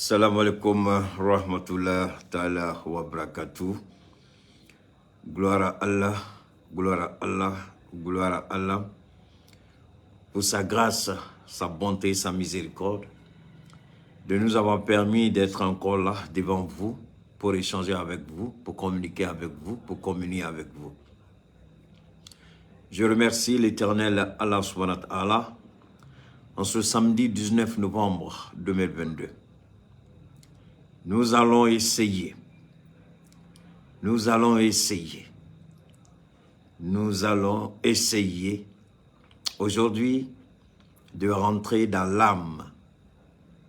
Salam alaikum rahmatullah ta'ala wa barakatuh. Gloire à Allah, gloire à Allah, gloire à Allah pour sa grâce, sa bonté, sa miséricorde, de nous avoir permis d'être encore là devant vous pour échanger avec vous, pour communiquer avec vous, pour communier avec vous. Je remercie l'Éternel Allah subhanahu wa ta'ala en ce samedi 19 novembre 2022. Nous allons essayer aujourd'hui de rentrer dans l'âme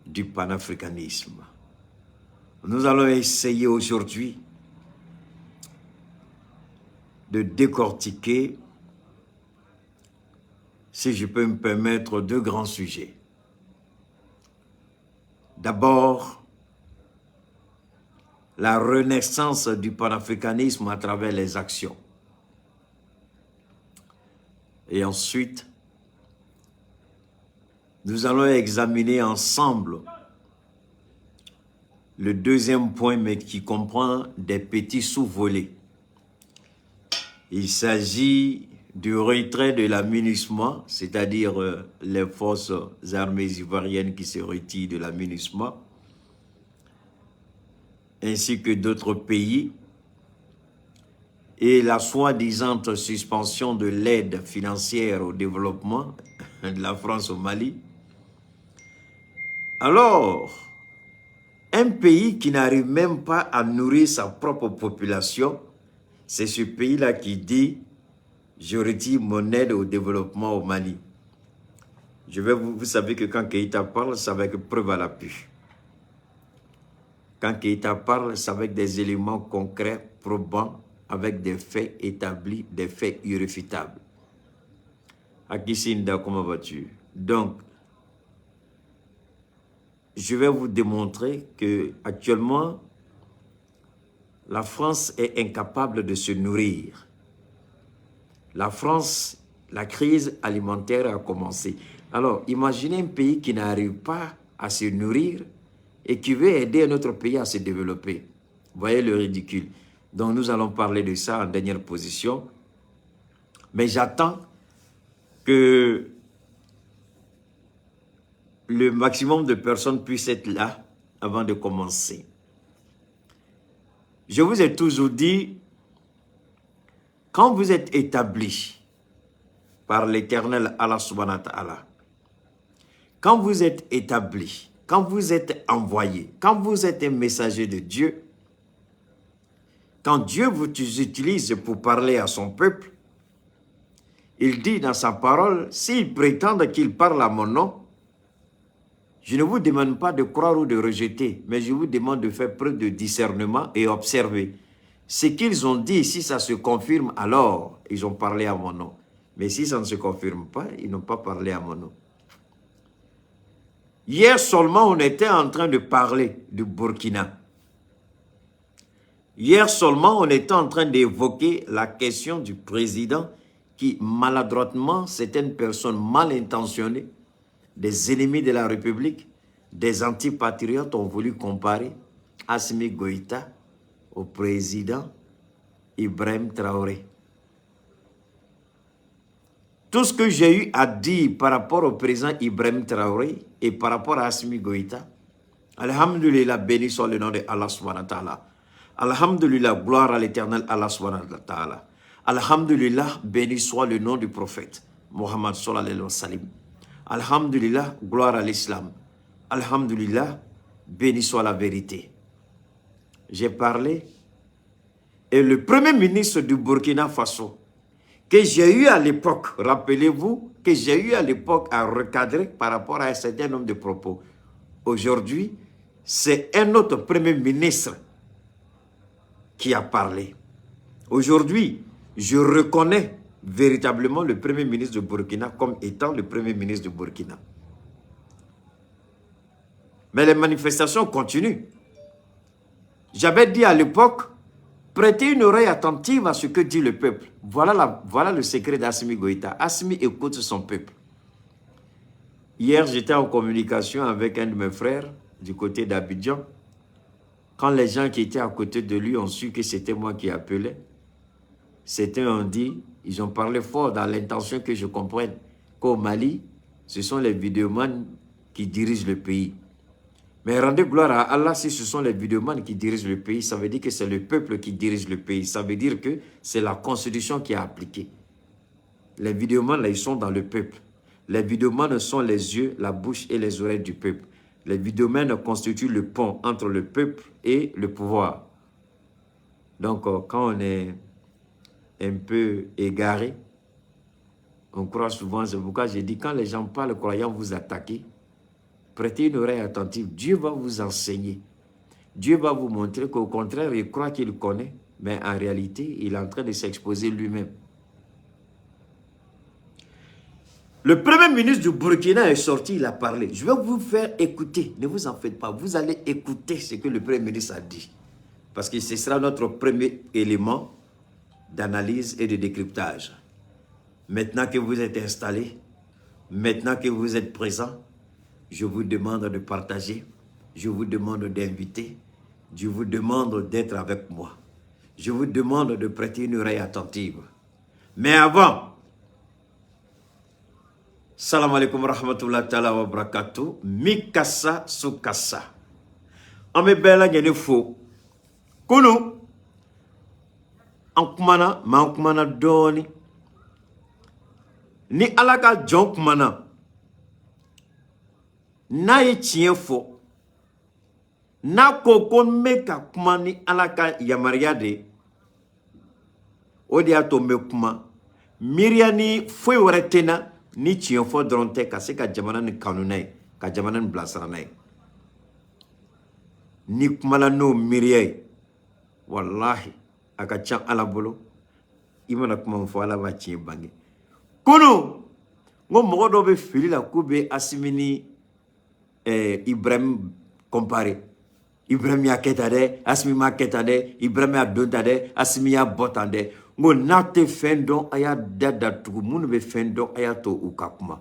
du panafricanisme. Nous allons essayer aujourd'hui de décortiquer, si je peux me permettre, deux grands sujets. D'abord, la renaissance du panafricanisme à travers les actions. Et ensuite, nous allons examiner ensemble le deuxième point, mais qui comprend des petits sous-volets. Il s'agit du retrait de la MINUSMA, c'est-à-dire les forces armées ivoiriennes qui se retirent de la MINUSMA, ainsi que d'autres pays, et la soi-disant suspension de l'aide financière au développement de la France au Mali. Alors, un pays qui n'arrive même pas à nourrir sa propre population, c'est ce pays-là qui dit « Je retire mon aide au développement au Mali ». Vous savez que quand Keïta parle, c'est avec preuve à l'appui. Quand Keïta parle, c'est avec des éléments concrets, probants, avec des faits établis, des faits irréfutables. Akisinda, comment vas-tu? Donc, je vais vous démontrer que actuellement, la France est incapable de se nourrir. La France, la crise alimentaire a commencé. Alors, imaginez un pays qui n'arrive pas à se nourrir et qui veut aider un autre pays à se développer. Vous voyez le ridicule. Donc nous allons parler de ça en dernière position. Mais j'attends que le maximum de personnes puissent être là avant de commencer. Je vous ai toujours dit, quand vous êtes établi par l'Éternel Allah subhanahu wa ta'ala, quand vous êtes établi, quand vous êtes envoyé, quand vous êtes un messager de Dieu, quand Dieu vous utilise pour parler à son peuple, il dit dans sa parole, s'ils prétendent qu'il parle à mon nom, je ne vous demande pas de croire ou de rejeter, mais je vous demande de faire preuve de discernement et observer. Ce qu'ils ont dit, si ça se confirme, alors ils ont parlé à mon nom. Mais si ça ne se confirme pas, ils n'ont pas parlé à mon nom. Hier seulement, on était en train de parler du Burkina. Hier seulement, on était en train d'évoquer la question du président qui, maladroitement, certaines personnes mal intentionnées, des ennemis de la République, des antipatriotes ont voulu comparer Assimi Goïta au président Ibrahim Traoré. Tout ce que j'ai eu à dire par rapport au président Ibrahim Traoré et par rapport à Assimi Goïta, alhamdulillah, béni soit le nom de Allah subhanahu wa ta'ala. Alhamdulillah, gloire à l'éternel Allah subhanahu wa ta'ala. Alhamdulillah, béni soit le nom du prophète Mohammed sallallahu alayhi wa sallam. Alhamdulillah, gloire à l'islam. Alhamdulillah, béni soit la vérité. J'ai parlé et le premier ministre du Burkina Faso que j'ai eu à l'époque, rappelez-vous, que j'ai eu à l'époque à recadrer par rapport à un certain nombre de propos. Aujourd'hui, c'est un autre premier ministre qui a parlé. Aujourd'hui, je reconnais véritablement le premier ministre de Burkina comme étant le premier ministre de Burkina. Mais les manifestations continuent. J'avais dit à l'époque, prêtez une oreille attentive à ce que dit le peuple. Voilà le secret d'Assimi Goïta. Assimi écoute son peuple. Hier, j'étais en communication avec un de mes frères. du côté d'Abidjan. Quand les gens qui étaient à côté de lui ont su que c'était moi qui appelais, certains ont dit, ils ont parlé fort dans l'intention que je comprenne qu'au Mali, ce sont les vidéomans qui dirigent le pays. Mais rendez gloire à Allah, si ce sont les vidéomans qui dirigent le pays, ça veut dire que c'est le peuple qui dirige le pays. Ça veut dire que c'est la constitution qui est appliquée. Les vidéomans, là, ils sont dans le peuple. Les vidéomans sont les yeux, la bouche et les oreilles du peuple. Les vidéomans constituent le pont entre le peuple et le pouvoir. Donc, quand on est un peu égaré, on croit souvent, c'est pourquoi j'ai dit, quand les gens parlent croyant vous attaquer, prêtez une oreille attentive. Dieu va vous enseigner. Dieu va vous montrer qu'au contraire, il croit qu'il connaît, mais en réalité, il est en train de s'exposer lui-même. Le premier ministre du Burkina est sorti, il a parlé. Je vais vous faire écouter, ne vous en faites pas. Vous allez écouter ce que le premier ministre a dit. Parce que ce sera notre premier élément d'analyse et de décryptage. Maintenant que vous êtes installés, maintenant que vous êtes présents, je vous demande de partager, je vous demande d'inviter, je vous demande d'être avec moi. Je vous demande de prêter une oreille attentive. Mais avant, salam alaikum rahmatullahi ta'ala wa barakatuh, mikasa sukasa. Ame bela ngene fo. Kunu, ankumana, ma ankumana doni. Ni alaka jon kumana. Na ye tien fo. Na koko meka kuma ni alaka yamaria de. Odi ato me kuma. Miriani fwe waretena. Ni tien fo dronte kase ka jamana ni kanunai. Ka jamana ni blasaranai. Ni kumala no miriye. Wallahi. Aka chan ala bolo. Imana kuma mfo ala va tien bangi. Kunu. Ngo mwogo dobe fili la kube asimini Ibrahim comparé. Ibrahim ya ketade, asimi ma ketade, Ibrahim ya dontade, asimi ya botande. Ngo nate fendo aya dada tugu munu be fendo aya to ukakuma.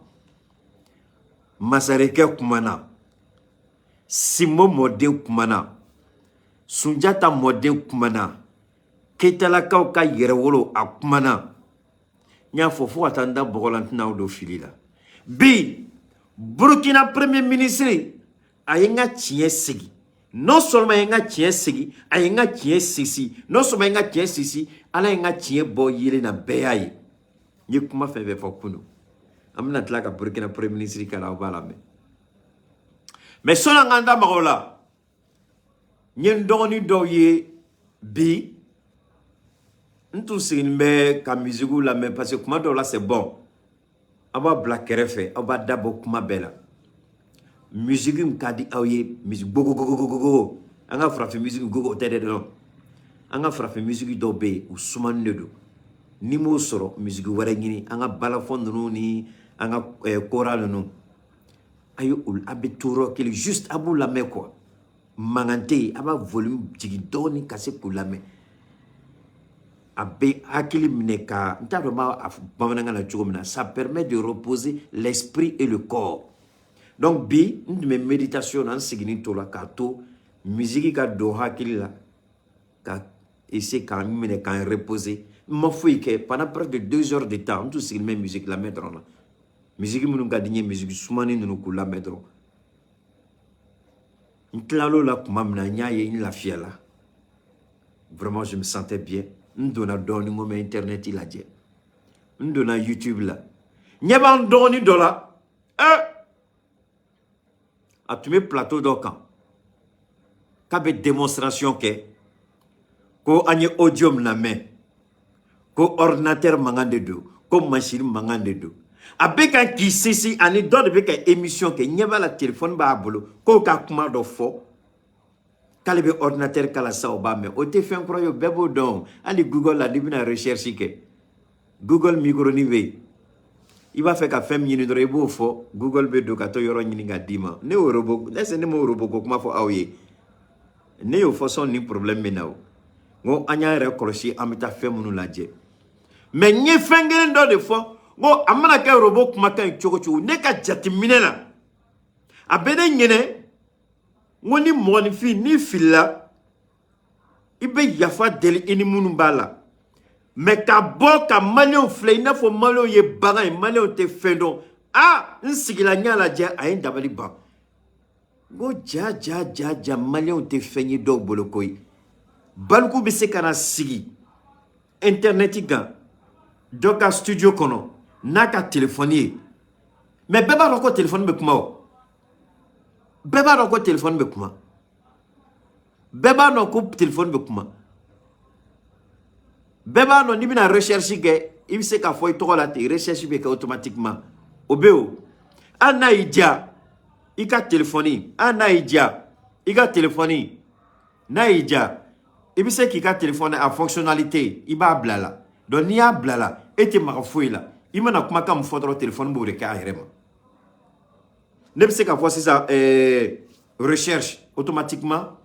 Masareke kumana. Simo modem kumana. Sunjata modem kumana. Ketala kauka yerewolo akumana. Nya fofo atanda bogolantina odo filila. Bi Burkina Premier Ministre ayenga tien sigi. Non seulement ayenga tien sigi, ayenga tien sisi. Non seulement ayenga tien sisi, ala ayenga tien bo yele na beyaye. Ye kuma feve fokuno. Amna tlaka Burkina Premier Ministre kala obala me. Mais sona nganda magola. Nyen doni doye bi. Ntou sigimbe ka musique la mais parce que kuma do là c'est bon. Aba black refe, aba dabo kuma bela. Musique mkadi aye, musique go go go go go go. Anga frappe musique go go tede non. Anga frappe musique do be ou suman nedo. Ni mo soro musique wara ngini, anga balafon no ni, anga choral no. Ayo ul abeturo qu'il juste abou la me quoi. Mangante aba volume jigi doni kase pour la me. Ça permet de reposer l'esprit et le corps. Donc, bi, une de mes méditations dans ce qui la kato, musique ka doha kila, ka essayer quand même quand reposer. M'en fouille que pendant près de 2 heures de temps, tout ce qui met musique la mettre là. Musique nous gadine musique soumani nous la mettre. N'klalo la kumamna nyaye in la fiela. Vraiment, je me sentais bien. Ndona doni ngome internet il a dit. Ndona YouTube là. Nyaban doni dola. A tu me plateau d'okan. Kabe démonstration ke. Ko anye audio na main. Ko ordinateur mangande do. Ko machine mangande do. Abeka ki sisi ani do de beka émission ke nyaba la téléphone ba bolo. Ko ka kuma do fo. Kalebe ordinateur kala sa obame o te fait incroyable bebo don ali Google la dibina recherche ke Google micro nive il va faire ka fem yini do rebo fo Google be do ka to yoro nyini ga dima ne o robo ese ne mo robo ko kuma fo awye ne yo fo son ni problème menawo ngo anya rekoroshi amita fem nu laje mais nye fengere ndo de fo ngo amana ka robo kuma kan chokochu ne ka jati minela abede nyene ngoni moni fi ni fila ibe yafa deli ini munu bala mais ka bo ka malio flé na fo malio ye bagay malio te fendo nsigila nyala ja ay dabali ba go ja malio te fenyi do bolokoy balku bi se kana sigi internet ga doka studio kono naka téléphonie mais beba roko téléphone be kuma o beba roko téléphone be kuma beba no ko téléphone be kuma beba no ni bina recherche ge il se ka foy to la te recherche be ka automatiquement obeo ana ija ika téléphonie ana ija ika téléphonie na ija ibi se ki ka téléphone a fonctionnalité iba blala donc ni a blala ete ma foy la imana kuma kam fodro téléphone bo de ka ayrema ne se ka voir ça recherche automatiquement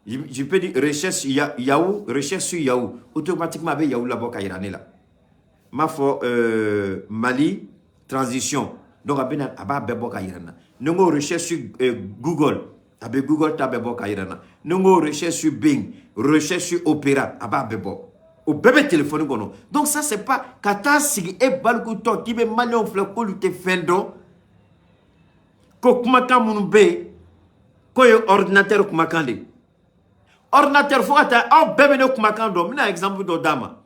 je peux dire recherche Yahoo recherche sur Yahoo automatiquement avec Yahoo la boka irane la ma fo Mali transition donc abena aba be boka irana ngo recherche sur Google abe Google ta be boka irana ngo recherche sur Bing recherche sur Opera aba bebo au bébé téléphone gono donc ça c'est pas kata sigi e balku to ki be malion fle ko lute fendo ko kuma kan munu be ko yo ordinateur kuma kan de ordinateur fo ata au bébé no kuma kan do mina exemple do dama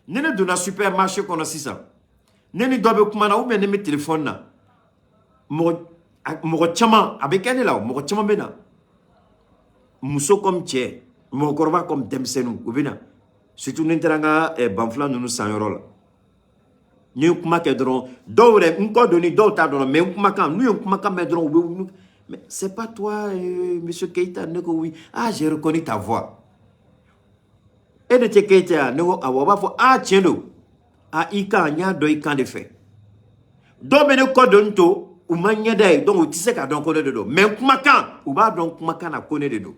nene do na supermarché kono sisa nene do be kuma na ou bien ne téléphone na mo chama avec elle là mo chama bena muso comme tché mo korba comme demsenu ou bena surtout n'interanga banfla nous sanyoro la ni kuma ke dron dore nko doni do ta dron mais kuma kan nous kuma kan mais dron mais c'est pas toi monsieur Keita neko oui j'ai reconnu ta voix et de Keita neko awa fo tiendo ika nya do ika de fait do be ne ko don to ou manya dai donc tu sais ka don ko de do mais kuma kan ou ba don kuma kan na connaît de do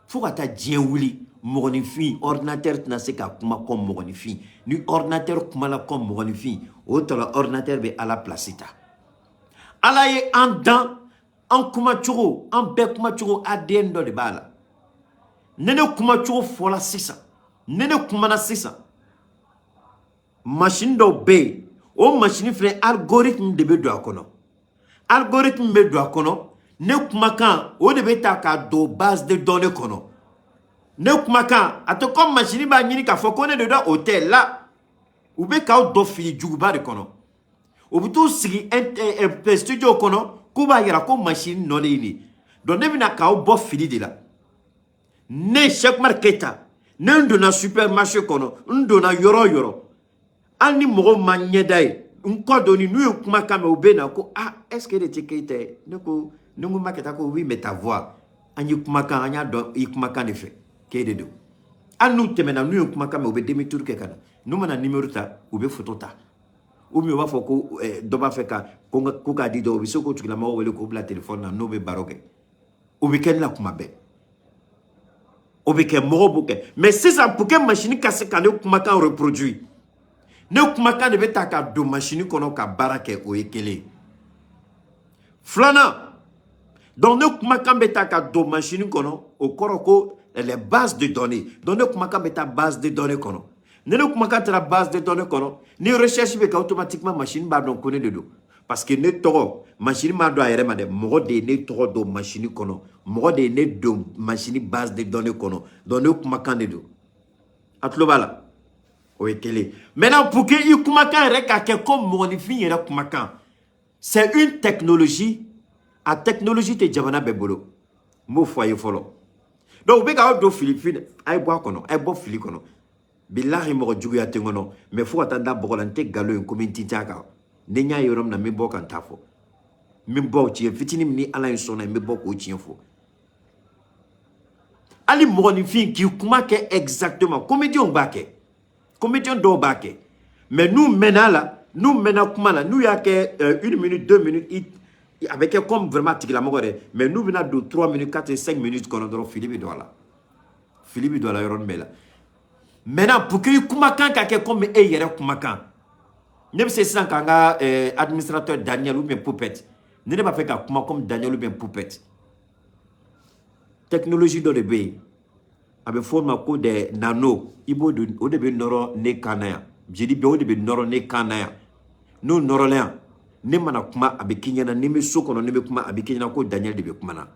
faut ka ta dien wuli Moronifi, ordinateur na se ka kuma comme moronifi. Ni ordinateur kuma la comme moronifi. Autre ordinateur be à la placita. Ala ye en dan, en kuma churo, en be kuma churo ADN do de bala. Nene kuma churo fola sisa. Nene kuma na sisa. Machine do be. O machine fre algorithme de be do akono. Algorithme be do akono. Ne kuma kan, o de be ta ka do base de données kono. Ne kumaka ato comme machine ba nyini ka fokone de hôtel là ou be ka do fili juguba de kono o butu sigi studio kono kuba yara ko machine no ni don ne bina ka bo fili de la ne chaque marketa ne ndo na supermarché kono ndo na yoro ani mo manyedai nko doni nu kumaka me obena ko est-ce que de tikete ne ko nungu marketa ko oui mais ta voix ani kumaka anya do ikumaka ne fait de do anu temena nu kuma kama obe demi tour ke kana nu mana numéro ta obe photo ta ou mi wa foko do ba feka ko ka di do bi soko tukila ma wele ko bla téléphone na no be baroke obe ken la kuma be obe ke mo boke mais c'est ça pour que machine ka se kana kuma ka reproduit ne kuma ka de beta ka do machine kono ka barake o ekele flana donc ne kuma ka beta ka do machine kono o koroko les bases de données. Données comment ka beta base de données kono. Ne comment ka la base de données kono. Ni recherche be automatiquement machine ba don connaît de do. Parce que ne toro machine ma do ayre ma de mo de ne toro do machine kono. Mo de ne do machine base de données kono. Données comment ka de do. Atlo bala. O ekele. Maintenant pour que il comment ka reka ke comme modifie yera comment ka. C'est une technologie a technologie te jabana bebolo. Mo foyer folo. Donc, vous avez do Philippines, ay bois kono, ay bo fili kono. Billahi mo jugu ya tengono, mais faut attendre bokolante galo en community taka. Nenya yorom na mbo kan tafo. Mbo ti fitini ni ala en sona mbo ko ti fo. Ali mo ni fin ki kuma ke exactement comédien bake. Comédien do bake. Mais nous maintenant kuma la, nous ya ke 1 minute, 2 minutes avec comme vraiment tigla mogore mais nous venons de 3 minutes 4 et 5 minutes qu'on a Philippe doit la yoron mela maintenant pour que kumakan ka ke comme e yere kumakan ne c'est ça kanga administrateur Daniel ou bien Poupette ne pas fait ka kuma comme Daniel ou bien Poupette technologie dɔ de bɛ yen a bɛ fɔ o ma ko des nano i b'o de o de bɛ nɔrɔ ne kan na yan jeli bɛ o de bɛ nɔrɔ ne kan na yan n'o nɔrɔla yan ne mana kuma a bɛ k'i ɲɛna ni n bɛ so kɔnɔ ne bɛ kuma a bɛ k'i ɲɛna ko Daniel de bɛ kuma na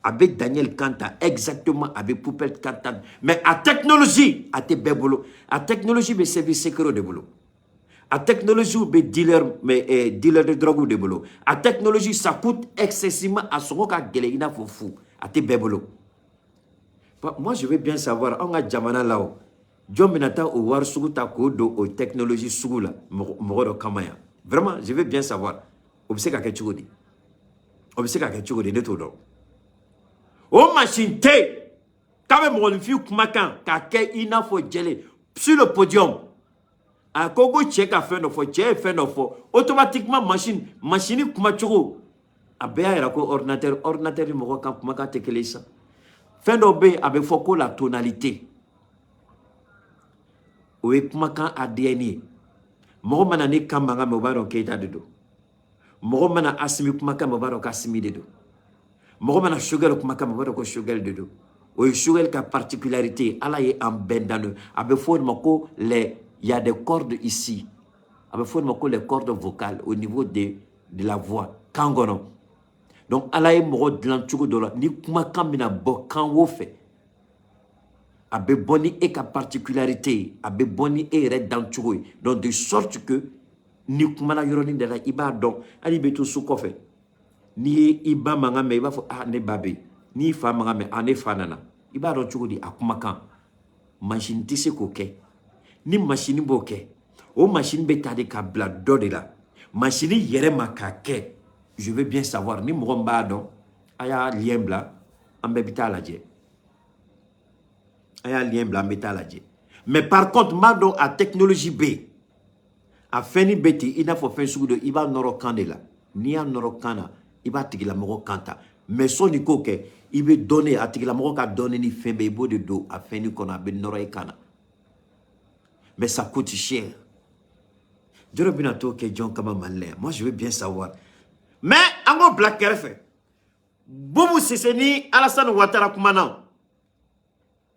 a bɛ Daniel kan ta exactement a bɛ Poupette kan ta mais a technologie a tɛ bɛɛ bolo a technologie bɛ service secret de bolo a technologie bɛ dealer de drogue de bolo a technologie ça coûte excessivement a sɔngɔ ka gɛlɛn i n'a fɔ fu a tɛ bɛɛ bolo moi je veux bien savoir an ka jamana la o jɔn bɛna taa o wari sugu ta k'o don o technologie sugu la mɔgɔ dɔ kama yan vraiment je veux bien savoir o bɛ se ka kɛ cogo di o bɛ se ka kɛ cogo di ne t'o dɔn o machine tɛ yen k'a bɛ mɔgɔninfin kumakan k'a kɛ i n'a fɔ jɛlen sur le podium a ko ko cɛ ka fɛn dɔ fɔ cɛ ye fɛn dɔ fɔ automatiquement machine kumacogo a bɛɛ y'a yira ko ordinateur ni mɔgɔ kan kumakan tɛ kelen sa fɛn dɔ bɛ yen a bɛ fɔ ko la tonalité o ye kumakan ADN ye mɔgɔ mana ne kan mankan mɛn o b'a dɔn Keita de don mɔgɔ mana Asimi kumakan mɛn o b'a dɔn k'Asimi de don mɔgɔ mana Choguel kumakan mɛn o b'a dɔn ko Choguel de don o ye Choguel ka particularité ala ye an bɛɛ dan a bɛ fɔ o de ma ko il y a des cordes ici a bɛ fɔ o de ma ko les cordes vocales au niveau de la voix kan kɔnɔ donc ala ye mɔgɔ dilan cogo dɔ la ni kumakan bɛna bɔ kan o fɛ a bɛ bɔ ni e ka particularité a bɛ bɔ ni e yɛrɛ dan cogo ye donc de sorte que ni kumana yɔrɔnin dɔ la i b'a dɔn hali bɛ to so kɔfɛ n'i ye i ba mankan mɛn i b'a fɔ ah ne ba bɛ yen n'i fa mankan mɛn ah ne fa nana i b'a dɔn cogo di a kumakan machine tɛ se k'o kɛ ni machine b'o kɛ o machine bɛ ta de ka bila dɔ de la machine yɛrɛ ma k'a kɛ je veux bien savoir ni mɔgɔ min b'a dɔn a y'a lien bila an bɛɛ bɛ taa lajɛ a y'a lien bila an bɛ taa lajɛ mais par contre n b'a dɔn a technologie bɛ yen a fɛnni bɛ ten i n'a fɔ fɛn sugu dɔ i b'a nɔrɔ kan de la n'i y'a nɔrɔ kan na i b'a tigilamɔgɔ kan ta mais sɔnni k'o kɛ i bɛ dɔnni a tigilamɔgɔ ka dɔnni ni fɛn bɛɛ i b'o de don a fɛnni kɔnɔ a bɛ nɔrɔ i kan na mais ça coûte cher jɔrɔ bɛna t'o kɛ jɔn kama Mali la yan moi je veux bien savoir mais an k'o bila kɛrɛfɛ Boubou Sise ni Alassane Ouattara kumana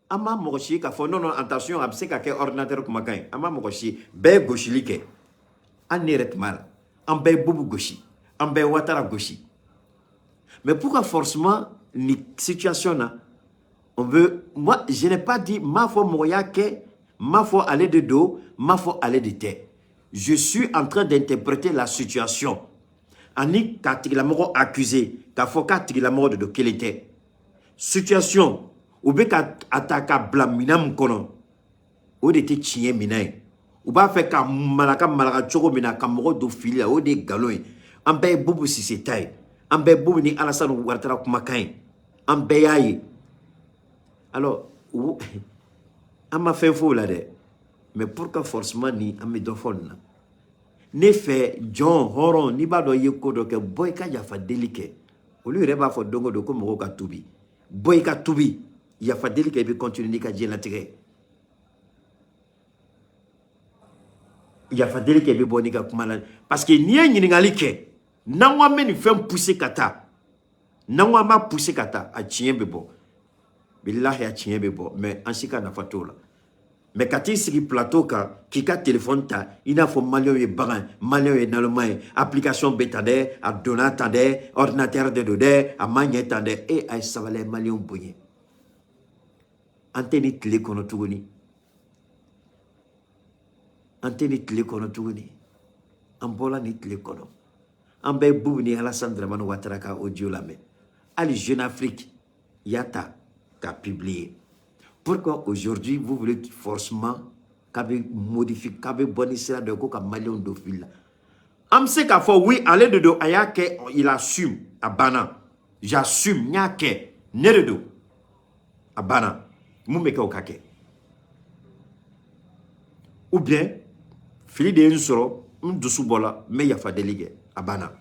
an ma mɔgɔ si k'a fɔ non non attention a bɛ se ka kɛ ordinateur kumakan ye an ma mɔgɔ si bɛɛ ye gosili kɛ an ne yɛrɛ tun b'a la an bɛɛ ye Boubou gosi an bɛɛ ye Ouattara gosi mais pourquoi forcément ni situation na on veut moi je n'ai pas dit m'a fɔ mɔgɔ y'a kɛ m'a fɔ ale de don m'a fɔ ale de tɛ je suis en train d'interpréter la situation ani k'a tigilamɔgɔ accusé k'a fɔ k'a tigilamɔgɔ de don kelen tɛ situation u bɛ ka a ta ka bila minɛn min kɔnɔ o de tɛ tiɲɛ minɛn ye u b'a fɛ ka malaka cogo min na ka mɔgɔ don fili la o de ye nkalon ye an bɛɛ ye Boubou Sise ta ye an bɛɛ ye Boubou ni Alassane Ouattara kumakan ye an bɛɛ y'a ye alors an ma fɛn f'o la dɛ mais pourquoi forcément ni an bɛ dɔ fɔ nin na ne fɛ jɔn hɔrɔn n'i b'a dɔn i ye ko dɔ kɛ bɔ i ka yafa deli kɛ olu yɛrɛ b'a fɔ don o don ko mɔgɔw ka tubi bɔ i ka tubi yafa deli kɛ i bɛ continuer n'i ka diɲɛlatigɛ yafa deli kɛ i bɛ bɔ n'i ka kuma la parce que n'i ye ɲininkali kɛ n'an ko an bɛ nin fɛn pousser ka taa n'an ko an b'a pousser ka taa a tiɲɛ bɛ bɔ bilahi a tiɲɛ bɛ bɔ mais an si ka nafa t'o la mais ka t'i sigi plateau kan k'i ka téléphone ta i n'a fɔ maliyɛnw ye bagan maliyɛnw ye naloma ye application bɛ tan dɛ a donna tan dɛ ordinateur de don dɛ a ma ɲɛ tan dɛ e a ye sabali maliyɛnw bonya an tɛ ni tile kɔnɔ tuguni an tɛ ni tile kɔnɔ tuguni an bɔra ni tile kɔnɔ an bɛɛ ye Boubou ni Alassane Dramane Ouattara ka audio lamɛn hali Jeune Afrique y'a ta k'a publier pourquoi aujourd'hui vous voulez forcément k'a bɛ modifier k'a bɛ bɔ ni sira dɔ ye ko ka maliyɛnw don fili la an bɛ se k'a fɔ oui ale de don a y'a kɛ il assume a banna j'assume n y'a kɛ ne de don a banna mun bɛ kɛ o ka kɛ ou bien fili de ye n sɔrɔ n dusu bɔra n bɛ yafa deli kɛ a banna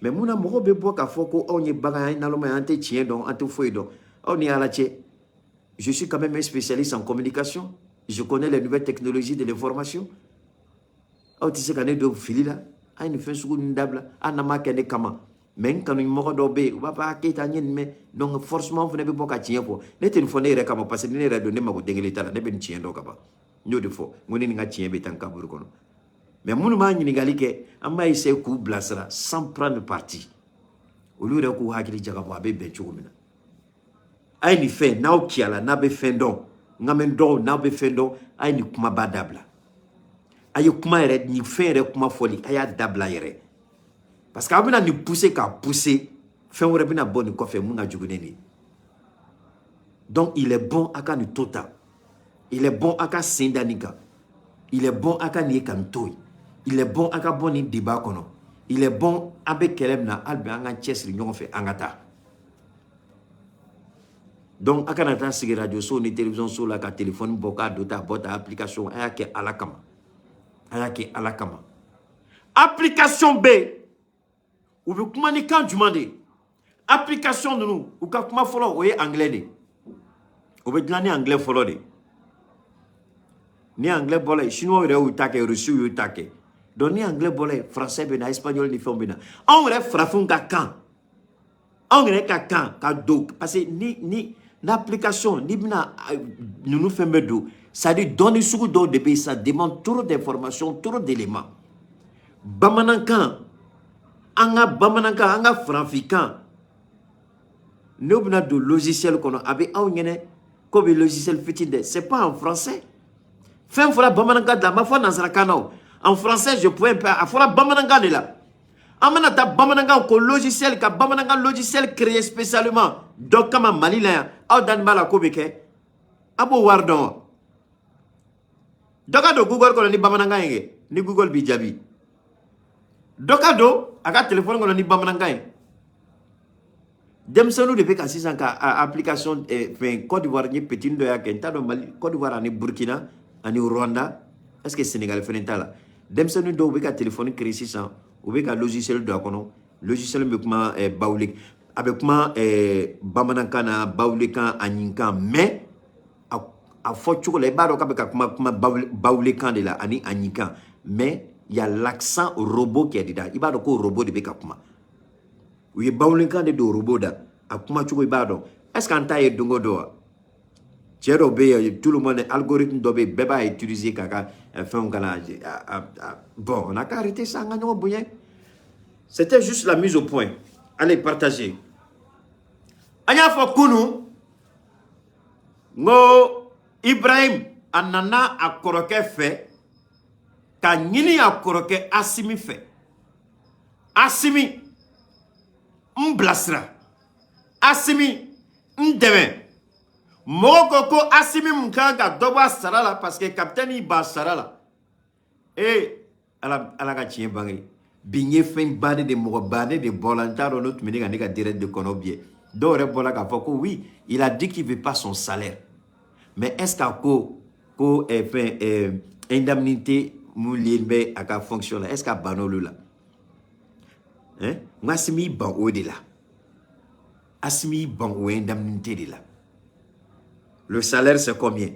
mais mun na mɔgɔw bɛ bɔ k'a fɔ ko anw ye bagan ye naloma ye an tɛ tiɲɛ dɔn an tɛ foyi dɔn aw ni ala cɛ je suis quand même un spécialiste en communication je connais les nouvelles technologies de l'information aw tɛ se ka ne don fili la a ye nin fɛn sugu ninnu dabila hali n'an m'a kɛ ne kama mais quand nous mourons d'obé ou pas Keita mais donc forcément vous n'avez pas qu'à tirer pour ne téléphoner récemment parce que ne n'est donné ma godé l'état ne ben tient donc pas nous de fois on est n'inga tient bétan kaburu kono mais mon mani n'ingali que amma essayer coup blasera sans prendre parti au lieu de coup hakili jagabo abe benchumina ay ni fait naw kiala na be fendo ngamen do na be fendo ay ni kuma badabla ay kuma yere ni fere kuma foli ay dabla yere parce que abina ni pousser ka pousser fait wore bina bon ko fait munga juguneni donc il est bon aka ni tota il est bon aka sindaniga il est bon aka ni kantoy il est bon aka boni débat kono il est bon abe kelemna albe anga chesri nyongo fe angata donc aka nata sigi radio so ni télévision so la ka téléphone boka dota bota application ayake alakama application B ou be kuma ni kan jumande application nous ou ka kuma folo oye anglais de ou be dlani anglais folo de ni anglais bolé chinois re ou take russe ou take donc ni anglais bolé français be na espagnol ni fombina on re frafun ka kan on re ka kan ka do parce que ni l'application ni bina nous fait medo ça dit donner sous do de ça demande trop d'informations trop d'éléments bamanankan anga franfikan ne bina do logiciel kono abi aw ñene ko be logiciel fitinde c'est pas en français fin fora bamanankan da ma fo nasara kanao en français je pourrais pas fora bamanankan de là amana ta bamanankan ko logiciel ka bamanankan logiciel créé spécialement donc kama malila aw dan bala ko be ke abo wardon doka do google ko ni bamanankan yenge ni google bi jabi doka do aga téléphone ko ni bamanankan dem sonu de be ka sisan ka application fin Côte d'Ivoire ni petit ndo ya kenta do Mali Côte d'Ivoire ani Burkina ani Rwanda est-ce que Sénégal fenenta la dem sonu do be ka téléphone créé sisan ou be ka logiciel do akono logiciel be kuma bawlik avec moi bamanankan bawlikan anyinkan mais a fo choko le baro ka be ka kuma bawlikan de la ani anyinkan mais il y a l'accent robot qui est dedans il va ko robot de be ka kuma oui bawlikan de do robot da akuma choko ibado est-ce qu'en taille dongo do Chero be tout le monde algorithme do be beba utiliser kaka fin kana bon on a qu'à arrêter ça ngano boyen c'était juste la mise au point allez partager anya fo kunu ngo Ibrahim anana akoroke fe ka nyini akoroke asimi fe asimi mblasra asimi ndeme moko ko asimi mkanga doba sarala parce que capitaine iba sarala ala ka chien bangi binye fin bade de mo bade de volontaire notre mini ga direct de konobie dore bola ka foko oui il a dit qu'il veut pas son salaire mais est-ce qu'ako indemnité moulimbe aka fonction là est-ce qu'a banolo là hein masimi ban o de là asimi ban o indemnité de là le salaire c'est combien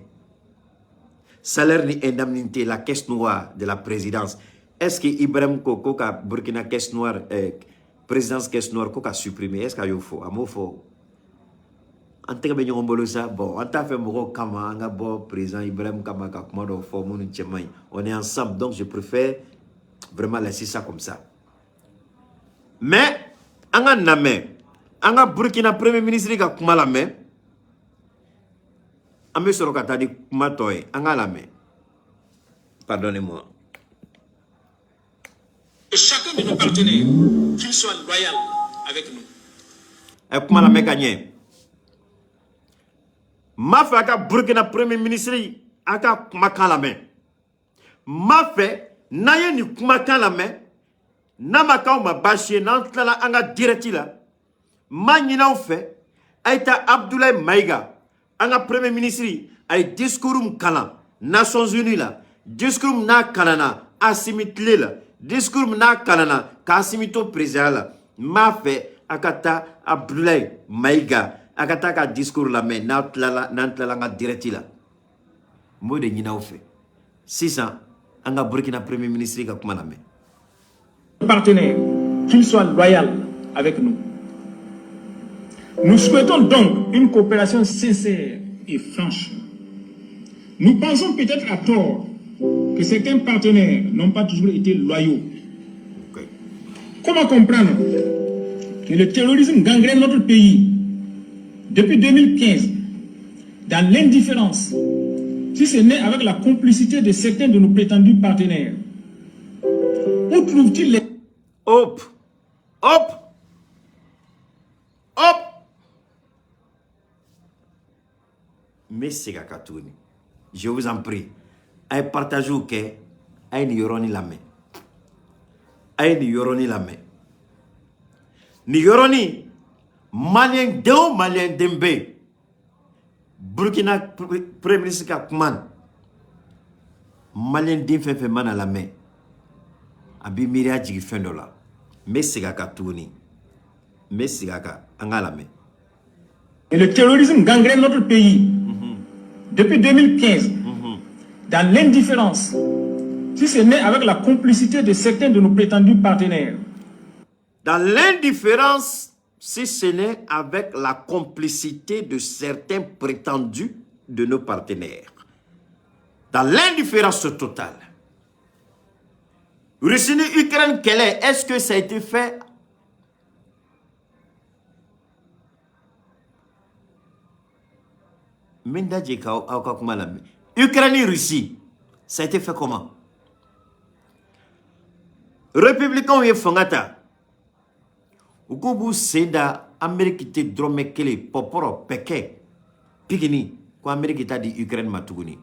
salaire ni indemnité la caisse noire de la présidence est-ce que Ibrahim Koko ka Burkina caisse noire présidence caisse noire ko ka supprimer est-ce qu'il faut amo fo antega be ñombolo ça bon on t'a fait moko kama nga bo président Ibrahim kama ka kuma do fo munu tchemay on est ensemble donc je préfère vraiment laisser ça comme ça mais anga name anga Burkina premier ministre ka kuma la mais ambe soro ka tadi kuma toy anga la mais pardonnez-moi que chacun de nos partenaires qu'il soit loyal avec nous e kuma la mais gagner ma fait aka Burkina premier ministre aka kuma kan la main ma fait naye ni kuma kan la main na makaw ma bashie nan tlala anga direct la ma nyina fait aita Abdoulaye Maïga anga premier ministre ay discours kala Nations Unies la discours na kanana asimitle la discours na kanana kasimito président la ma fait akata Abdoulaye Maïga akata ka discours la mais nan tlala nga direct la mo de nyina fait 600 anga Burkina premier ministre ka kuma la mais partenaire qu'il soit loyal avec nous. Nous souhaitons donc une coopération sincère et franche. Nous pensons peut-être à tort que certains partenaires n'ont pas toujours été loyaux. Okay. Comment comprendre que le terrorisme gangrène notre pays depuis 2015 dans l'indifférence, si ce n'est avec la complicité de certains de nos prétendus partenaires? Où trouve-t-il les... Hop! Hop! Hop! Mais c'est Kakatouni. Je vous en prie. Aïe partagez au quai. Aïe ni yoroni la main. Aïe ni yoroni la main. Ni yoroni. Malien deo malien dembe. Burkina Premier ministre Kakman. Malien dembe fait man à la main. Abi miria jigi fendola. Mais c'est Kakatouni. Mais c'est Kaka. Anga la main. Et le terrorisme gangrène notre pays depuis 2015 dans l'indifférence, si ce n'est avec la complicité de certains de nos prétendus partenaires. Dans l'indifférence, si ce n'est avec la complicité de certains prétendus de nos partenaires. Dans l'indifférence totale. Russie-Ukraine, est-ce que ça a été fait? Ukraine-Russie, ça a été fait comment? Républicain ou Fongata? Ukubu Seda, Amérique te drome kele, poporo, peke, pikini, ko Amérique ta di Ukraine matuguni.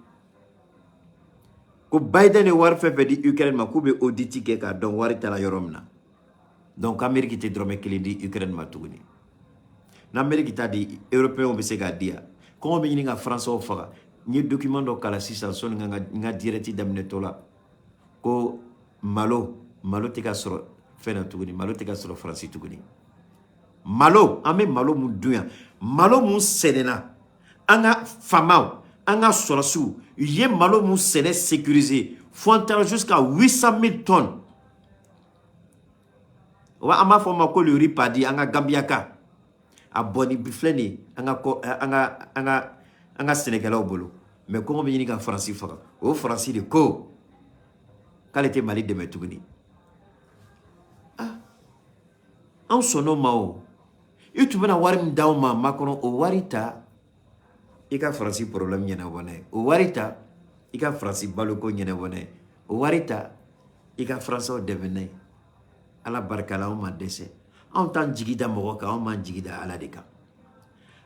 Ko Biden e war fefe di Ukraine ma kube auditi keka, donc warita la yoromna. Donc Amérique te drome kele di Ukraine matuguni. Na Amérique ta di Européen be se ga dia. Comment bien nga France au faga ni document do kala 600 nga direct damne tola ko malo tika soro fena tuguni malo tika soro France tuguni malo ame malo mu duya malo mu senena anga famao anga sorosu ye malo mu sene sécurisé faut entrer jusqu'à 800 000 tonnes wa ama fo mako le ripadi anga gambiaka a boni bifleni anga Sénégalais bolo mais comment bien ka France fara o France de ko qualité Mali de metuguni ah en sono mao itu bana warim dawma makono o warita ika France problème nyana wone o warita ika France baloko nyana wone o warita ika France o devenir ala barkala o ma dese en tant jigida mogoka on man jigida ala deka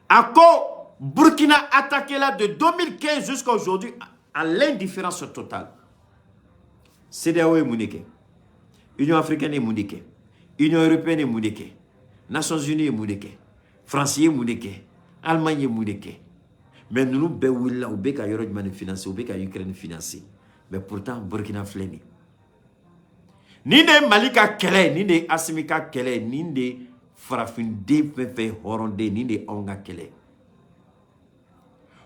ako Burkina attaqué là de 2015 jusqu'à aujourd'hui à l'indifférence totale. CEDEAO est mouniké, Union africaine est mouniké, Union européenne est mouniké, Nations unies est mouniké, France est mouniké, Allemagne est mouniké. Mais nous nous là ou beka Europe financé ou beka Ukraine financé. Mais pourtant Burkina fléni. Ni de Malika kele, ni de Asimika kele, ni de Farafinde fefe horonde, ni de Onga kele.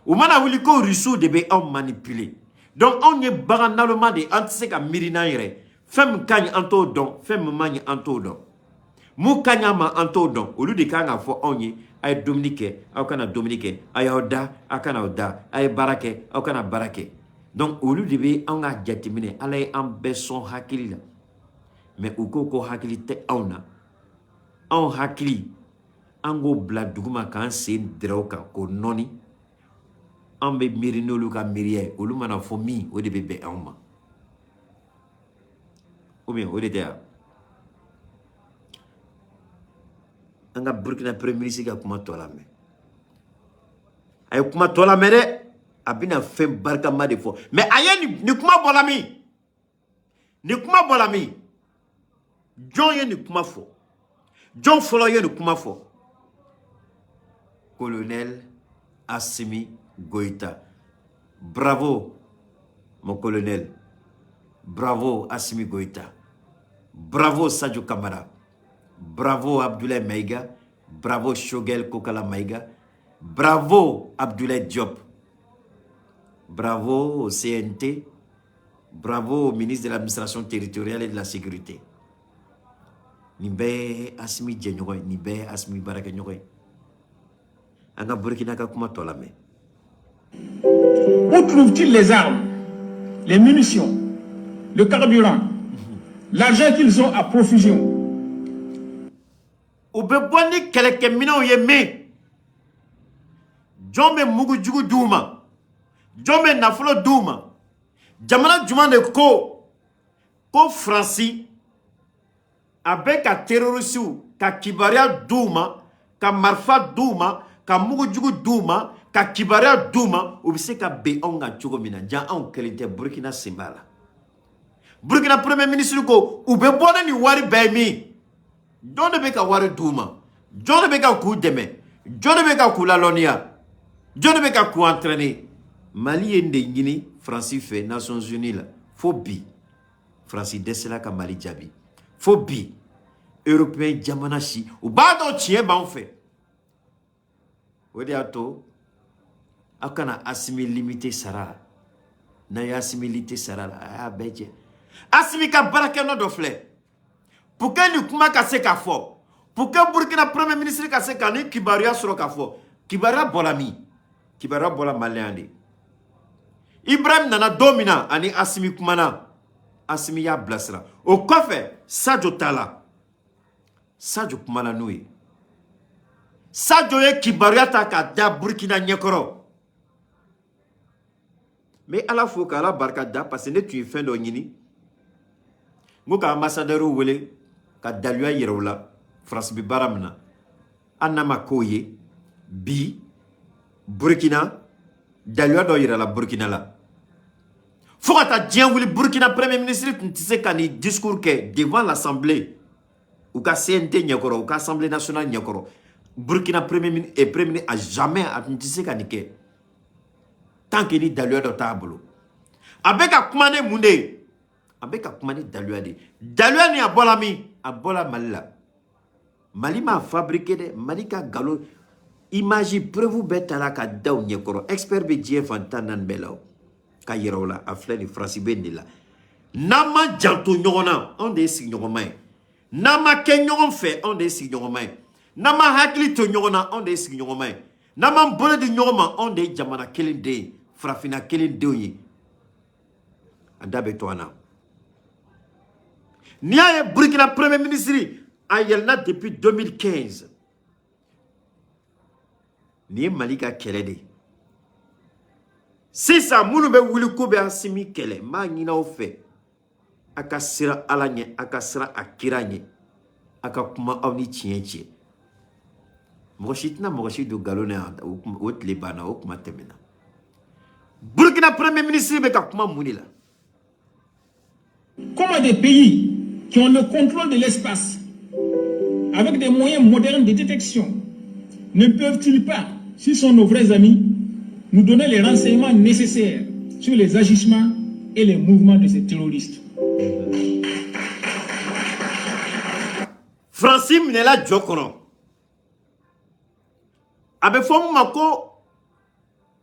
Ou mana wuli ko Russo de be on manipuler. Donc on est banalement de antiseka mirina yere. Femme kany anto don, femme many anto don. Mu kanyama anto don. Au lieu de kanga fo onye ay Dominique, akana Dominique, ay oda, akana oda, ay barake, akana barake. Donc au lieu de be on a jatimine, alay en beson hakili la. Mais ou ko hakili te ona. On hakili ango bla duguma kan sen droka ko noni. Ambe mirino luka mirie olu mana fo mi o de bebe anma ou bien o de dia anga Burkina Premier ministre ga kuma tola me ay kuma tola me de abina fem barka ma de fo mais aye ni kuma bolami John ye ni kuma fo John folo ye ni kuma fo colonel Assimi Goïta. Bravo, mon colonel. Bravo, Assimi Goïta. Bravo, Sadio Kamara. Bravo, Abdoulaye Maïga. Bravo, Shogel Kokala Maïga. Bravo, Abdoulaye Diop. Bravo au CNT. Bravo au ministre de l'administration territoriale et de la sécurité. Nimbe Asimi Djenyoy, Nibe Asimi Barakenyoy. Anga Burkina Kakuma Tolame. Où trouvent-ils les armes, les munitions, le carburant, l'argent qu'ils ont à profusion? Ubebwani keleke mino yeme. Jome mugu jugu duma. Jome nafulo duma. Jamana jumane ko Franci avec ka terroristu ka kibaria duma ka marfa duma ka mugu jugu duma ka kibaria duma ubise ka be onga chugo mina ja on kelite Burkina Simbala. Burkina premier ministre ko ubebwani ni wari bemi. John de Beka wari duma. John de Beka ku deme. John de Beka ku la lonia. John de Beka ku entraîner. Mali ende ngini Franci fait Nations Unies la. Fobi. Franci desela ka Mali jabi. Fobi. Européen jamanashi. Ou bado tien ba on fait. Wodi ato. Akana Asimi limité sara. Na ya Asimi limité sara a beje. Asimi ka baraka no do fle. Pour que nous kuma kase ka fo. Pour que Burkina premier ministre kase ka ni kibaria soro ka fo. Kibaria bolami. Kibaria bola maliandi. Ibrahim nana domina ani Asimi kumana. Asimi ya blasra. Au kofe Sadio Tala. Sadio kumana noui. Sadio ye kibaria ta ka da Burkina nyekoro. Mais à la fois kala barka da parce que tu es fin do nyini. Ngoka ambassadeur wele ka dalua yerola France bi baramna anama koye bi Burkina dalua do yera la Burkina la fokata dien wuli Burkina premier ministre tise kani discours ke devant l'assemblée ou ka CNT nyakoro ou ka assemblée nationale nyakoro Burkina premier ministre et premier ministre a jamais tise kani ke tant que ni dalua do tableau avec a kumane munde avec a kumane dalua de dalua ni abolami abola malila Mali m'a fabriqué de Mali ka galo image preuve betala ka daw nyekoro expert be die fantanan belaw ka yerola afle ni France benila nama janto nyona on de sig nyomay nama kenyon fe on de sig nyomay nama hakli to nyona on de sig nyomay nama bole di nyoma on de jamana kelinde frafina kelinde yi andabe to ana Nia Burkina premier ministre a yelna depuis 2015. Ni Malika Kelede. Si ça mounu be wuli ko be Asimi kele ma nyina o fe. Aka sira alanye, aka sira akiranye. Aka kuma awni tienche. Moshitna moshi do galone o tlebana o kuma temena. Burkina premier ministre be ka kuma munila. Comment des pays qui ont le contrôle de l'espace, avec des moyens modernes de détection, ne peuvent-ils pas, s'ils sont nos vrais amis, nous donner les renseignements nécessaires sur les agissements et les mouvements de ces terroristes? Franci Minela Djokono. Abefom Mako,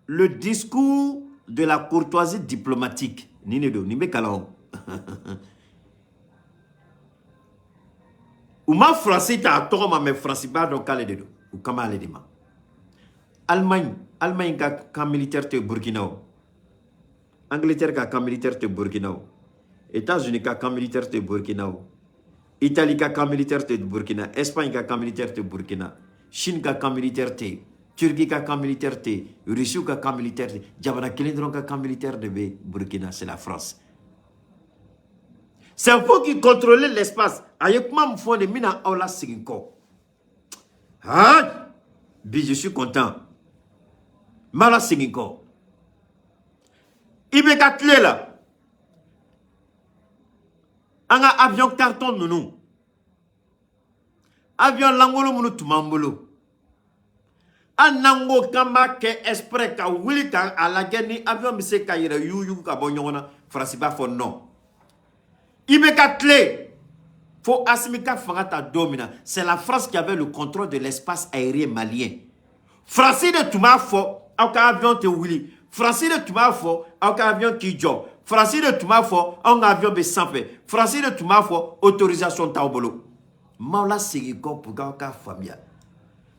le discours de la courtoisie diplomatique. Ninedo, Nimbe Kalao. Ouma Franci ta toma me Franci ba do kale dedo ou kama ale dima Allemagne ka camp militaire te Burkina Angleterre ka camp militaire te Burkina États-Unis ka camp militaire te Burkina Italie ka camp militaire te Burkina Espagne ka camp militaire te Burkina Chine ka camp militaire te Turquie ka camp militaire te Russie ka camp militaire te Jabana Kelindron ka camp militaire de Burkina c'est la France. C'est vous qui contrôlez l'espace. Ayekma mfone mina aula siginko. Ah, je suis content. Mala siginko. Ibe katle la. Anga avion carton nounou. Avion langolo munu tumambolo. Anango kama ke esprit ka wili ka alageni avion mise ka yere yu ka bonyona frasiba fo non. Ibeka clé. Faut Asmika Fangata domina. C'est la France qui avait le contrôle de l'espace aérien malien. Francis de Toumafo, aucun avion te Willy. Francis de Toumafo, aucun avion qui joue. Francis de Toumafo, un avion de Sampé. Francis de Toumafo, autorisation Taobolo. Maula Sigiko Pugaka Famia.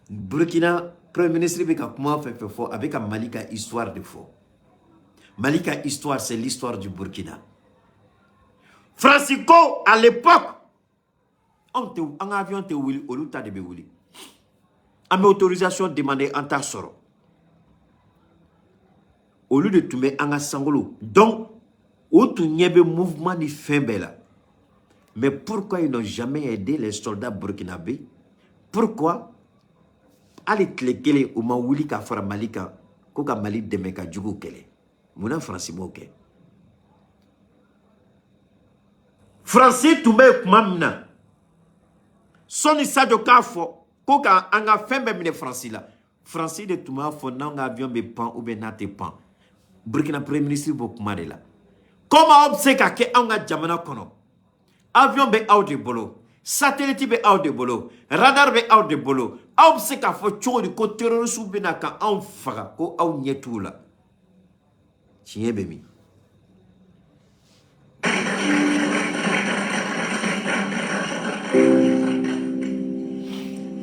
Burkina, Premier ministre, comment fait fort avec un Malika histoire de faux. Malika histoire, c'est l'histoire du Burkina. Francisco, à l'époque, en avion, te wili, au luta de Beouli. En autorisation demandée en Tassoro. Au lieu de tout mettre en sangolo. Donc, où tu n'y a pas mouvement ni fin belle. Mais pourquoi ils n'ont jamais aidé les soldats burkinabés? Pourquoi? Allez tlekele ou ma wili ka fara Malika, koka Mali demeka djugo kele. Mouna Francis Moke. Francis Toumé Mamna. Soni Sadio Kafo, koka anga fembe mine Francis la. Francis de Touma fo nanga avion be pan ou be nate pan. Burkina Premier ministre Bokumade la. Comment obseka ke anga jamana kono? Avion be out de bolo. Satellite be out de bolo. Radar be out de bolo. Obseka fo chori ko terroriste be na ka en faga ko aw nyetou la. Chien bemi.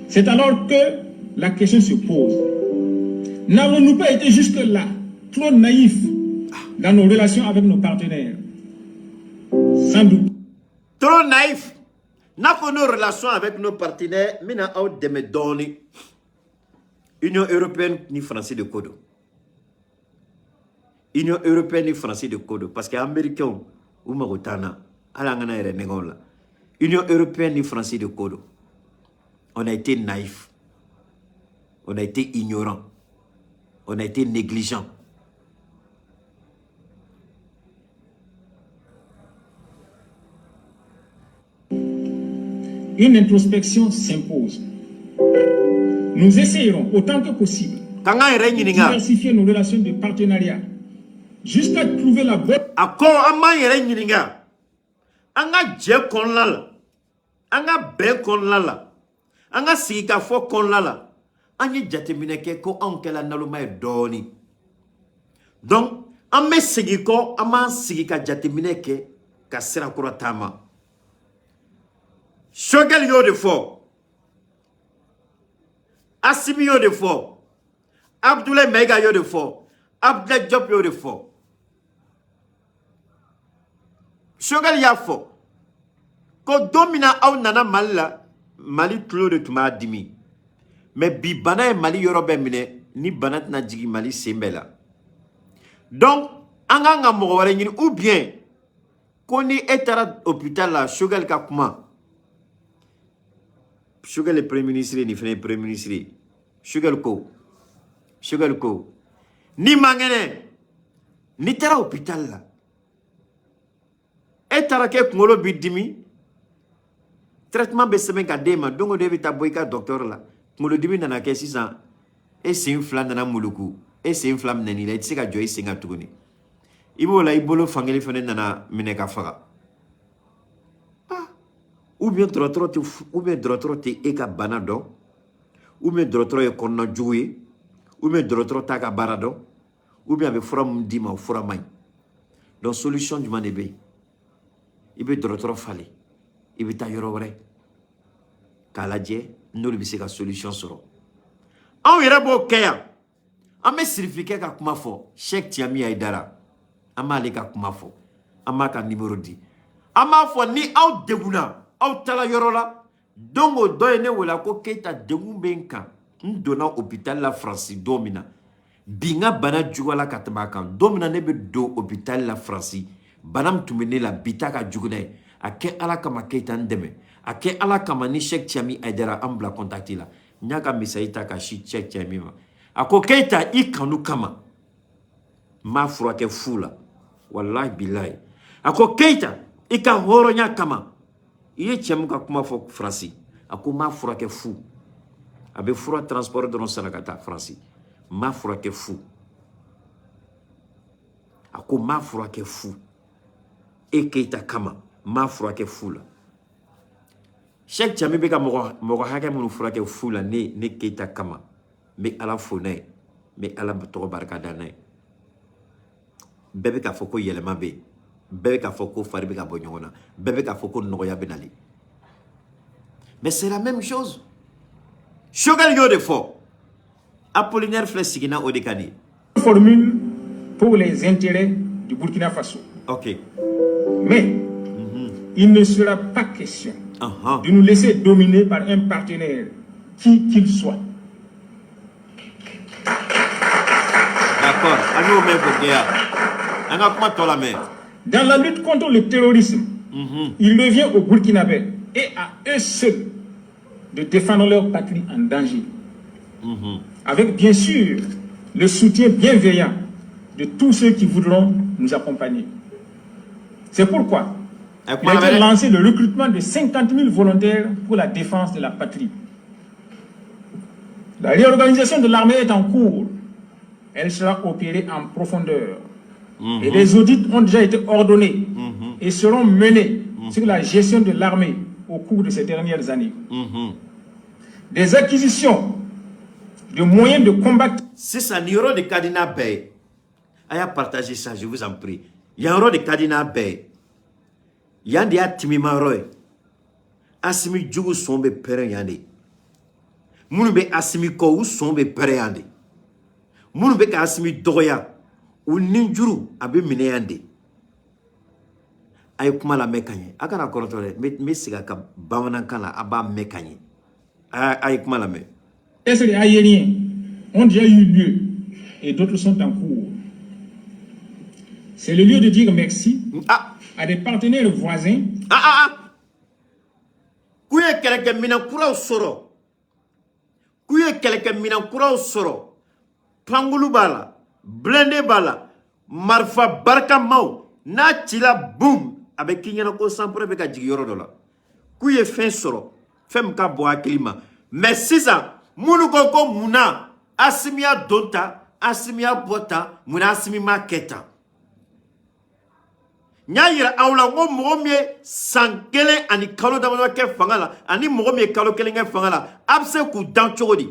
C'est alors que la question se pose. N'avons-nous pas été jusque-là trop naïfs dans nos relations avec nos partenaires? Sans doute. Trop naïf. N'a pas nos relations avec nos partenaires, mais n'a pas de me donner. Union européenne ni français de Kodo. Union européenne ni français de Kodo. Parce que Américains ou Marotana, Alangana et Renegola. Union européenne ni français de Kodo. On a été naïf. On a été ignorant. On a été négligent. Une introspection s'impose. Nous essayerons autant que possible de diversifier nos relations de partenariat jusqu'à trouver la bonne. Anga sika fo kon lala. Anye jatemine ke ko anke la naluma e doni. Donc, ame sigi ko, ama sigi ka jatemine ke ka sera kura tama. Shogel yo de fo. Asimi yo de fo. Abdoulaye Mega yo de fo. Abdoulaye Diop yo de fo. Shogel ya fo. Ko domina au nana malla. Mali tulo de tuma dimi. Mais bi bana e Mali yorobe mine ni banat na jigi Mali sembela. Donc, anga nga moware ngini ou bien koni etara hôpital la Choguel ka kuma. Choguel le premier ministre ni fene premier ministre. Choguel ko. Ni mangene ni tara hôpital la. Etara ke ngolo bi dimi. Traitement be semaine ka dema dongo devi taboika docteur la mulu dibi nana ke 600 et c'est une flamme nana muluku et c'est une flamme nani la tsika joy singa tuguni ibo la ibolo fangeli fene nana mineka faga ou bien drotro te e ka banado ou bien drotro e konna jouer ou bien drotro ta ka barado ou bien be from dima ou from donc solution du manebe ibe drotro fali ibe ta yorore kaladje n'olu bi se ka solution soro an yere bo keya an me sirifike ka kuma fo Cheikh Tiami Aidara an ma ale ka kuma fo an ma ka numéro di an ma fo ni aw deguna aw tala yoro la dongo doye ne wala ko Keita degun ben kan ndona hôpital la France domina binga bana jugala ka tabaka domina ne be do hôpital la France banam tumene la bitaka jugune ake ala kama Keita ndeme ake ala kama ni Cheikh Tiami Aidara ambla contacti la nyaka misaita ka shi Cheikh Tiami ma ako Keita ikanu kama ma fura ke fula wallahi billahi ako Keita ika horo nya kama iye chemu ka kuma fo Franci ako ma fura ke fu abe fura transport de sanakata Franci ma fura ke fu ako ma fura ke fu e Keita kama ma fura ke fu la Cheikh Tiami be ka mogo hake munu fura ke fu la ne Keita kama me ala fone me ala to barka dane bebe ka foko yelema be bebe ka foko fari be ka bonyona bebe ka foko noya benali Mais c'est la même chose. Chogal yo de fort. Apollinaire Flessigina Odekani. Formule pour les intérêts du Burkina Faso. Ok. Mais il ne sera pas question de nous laisser dominer par un partenaire, qui qu'il soit. D'accord. Dans la lutte contre le terrorisme, il revient aux Burkinabés et à eux seuls de défendre leur patrie en danger. Avec bien sûr le soutien bienveillant de tous ceux qui voudront nous accompagner. C'est pourquoi il a été lancé le recrutement de 50 000 volontaires pour la défense de la patrie. La réorganisation de l'armée est en cours. Elle sera opérée en profondeur. Et les audits ont déjà été ordonnés et seront menés sur la gestion de l'armée au cours de ces dernières années. Des acquisitions de moyens de combattre. C'est ça, Niro de Kadina Bay. Aya partagé ça, je vous en prie. Il y a un rôle de Kadina Bay. Yandi a Timima Roy. Asimi Djougou Sombe Pere Yandi. Mounbe Asimi Kou Sombe Pere Yandi. Mounbe Asimi Doya. Ou Ninjuru Abe Mine Yandi. Ayo kuma la mekanye. Akana korotore. Me siga ka bamanankana aba mekanye. Ayo kuma la me. Les aériens ont déjà eu lieu et d'autres sont en cours. C'est le lieu de dire merci à des partenaires voisins. Kuye keleke minankuraw soro. Kuye keleke minankuraw soro. Pangulu bala, blende bala, marfa barka mau, na chila boom, avec kinyana ko sampre beka jigiyoro dola. Kuye fin soro, fem ka bo akilima. Mais si ça, munu koko muna, asimia donta, asimia bota, muna asimima keta. Nyayira awla ngo mogomye sankele ani kalo damano ke fangala ani mogomye kalo kelenge fangala abse ku dan chogodi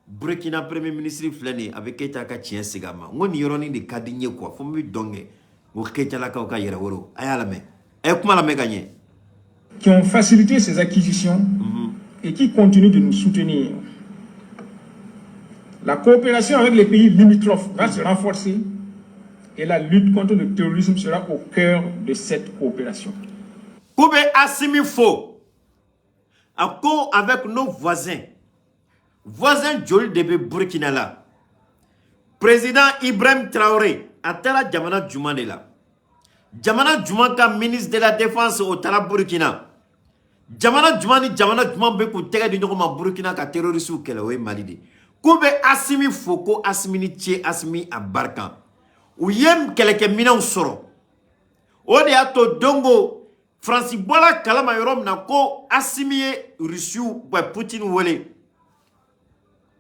Burkina premier ministre flani avec Keita ka tien sigama ngo ni yoroni de kadinye quoi fo mi donge ngo Keita la ka yera woro ayala me e kuma la me gagner qui ont facilité ces acquisitions et qui continuent de nous soutenir. La coopération avec les pays limitrophes va se renforcer. Et la lutte contre le terrorisme sera au cœur de cette coopération. Koube Assimi Fo, accord avec nos voisins, voisins Joli de Burkina là, président Ibrahim Traoré, à Tala Djamana Djoumane là, Djamana Djoumanka, ministre de la Défense au Tala Burkina, Djamana Djoumani, Djamana Djouman Bekou, Tega du Noma Burkina, ka terroriste ou Kelawe Malidi. Koube Assimi Foko, Assimi Tché, Assimi Abarkan. Ou yem keleke mina soro. Ode ato dongo Francis Bola kalama yorom na ko asimiye Russie ba Poutine wole.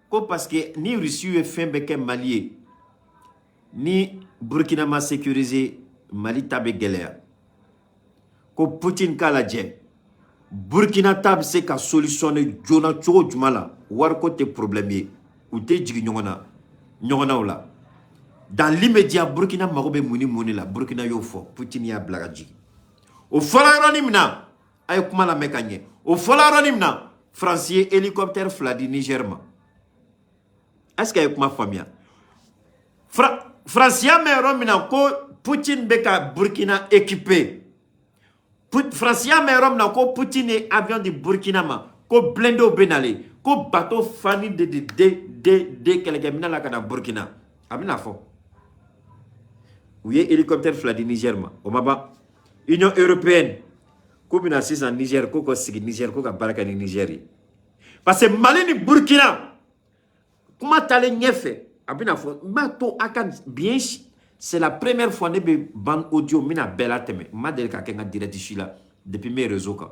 Ko parce que ni Russie est fin beke Mali ni Burkina ma sécurisé Mali tabe gelea. Ko Poutine kala dje. Burkina tab se ka solutionner jona cho jumala war ko te problème ou te jigi nyongona wala. Dans l'immédiat, Burkina Marobe Mouni la Burkina Yofo, Poutine ya blagaji. Au Folaronimna, Ayokuma la mécanique. Au Folaronimna, Français hélicoptère Fladi Nigerma. Est-ce qu'il y a Ayokuma famille? Français Meromina, ko Poutine beka Burkina équipé. Français Meromina, ko Poutine avion de Burkina ma, ko blendo benale, ko bateau fani de quelqu'un la kana Burkina. Abina fo. Où est hélicoptère Fladi Niger ma Omaba Union européenne Koubina 6 en Niger Koko Sigi Niger Koko Baraka ni Nigérie parce que Mali ni Burkina comment t'allais nyefe Abina fo Mato akan bien c'est la première fois que je ban audio mina bella teme ma del ka kenga direct là depuis mes réseaux ka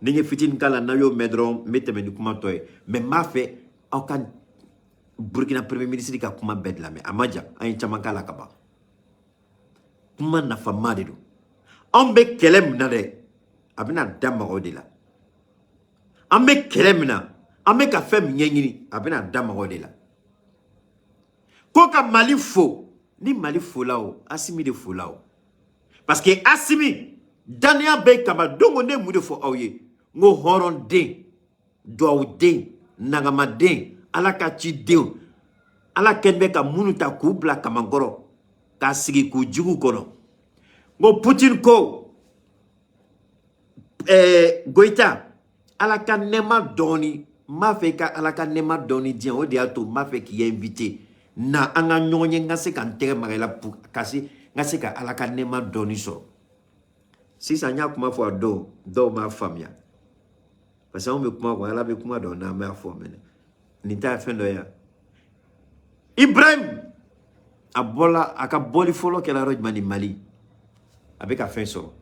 Ninge fitin kala na yo medron meteme ni kuma toy mais ma fait aucun Burkina premier ministre ka kuma bed la mais amaja ayin chamanga la kaba kuma na fama de do ambe kelem na de abina dama odela ambe kelem na ambe ka fem nyengini abina dama odela ko ka Mali fo ni Mali fo lao Assimi de fo lao parce que Assimi dania be kaba dongo ne mu de fo awye ngo horon den doaw den nagama den ala ka ci den ala kenbe ka munu ta ku bla kamangoro ka sigi ku jugu kono ngo Putin ko Goïta ala ka nema doni ma fe ka ala ka nema doni dien o dia to ma fe ki invité na anga nyonye ngase kan tere magala pu kasi ngase ka ala ka nema doni so si ça nya kuma fo do ma famia parce que on me kuma wala be kuma do na ma fo men ni ta fe do ya Ibrahim abola aka boli folo ke la roj mani Mali avec a fin so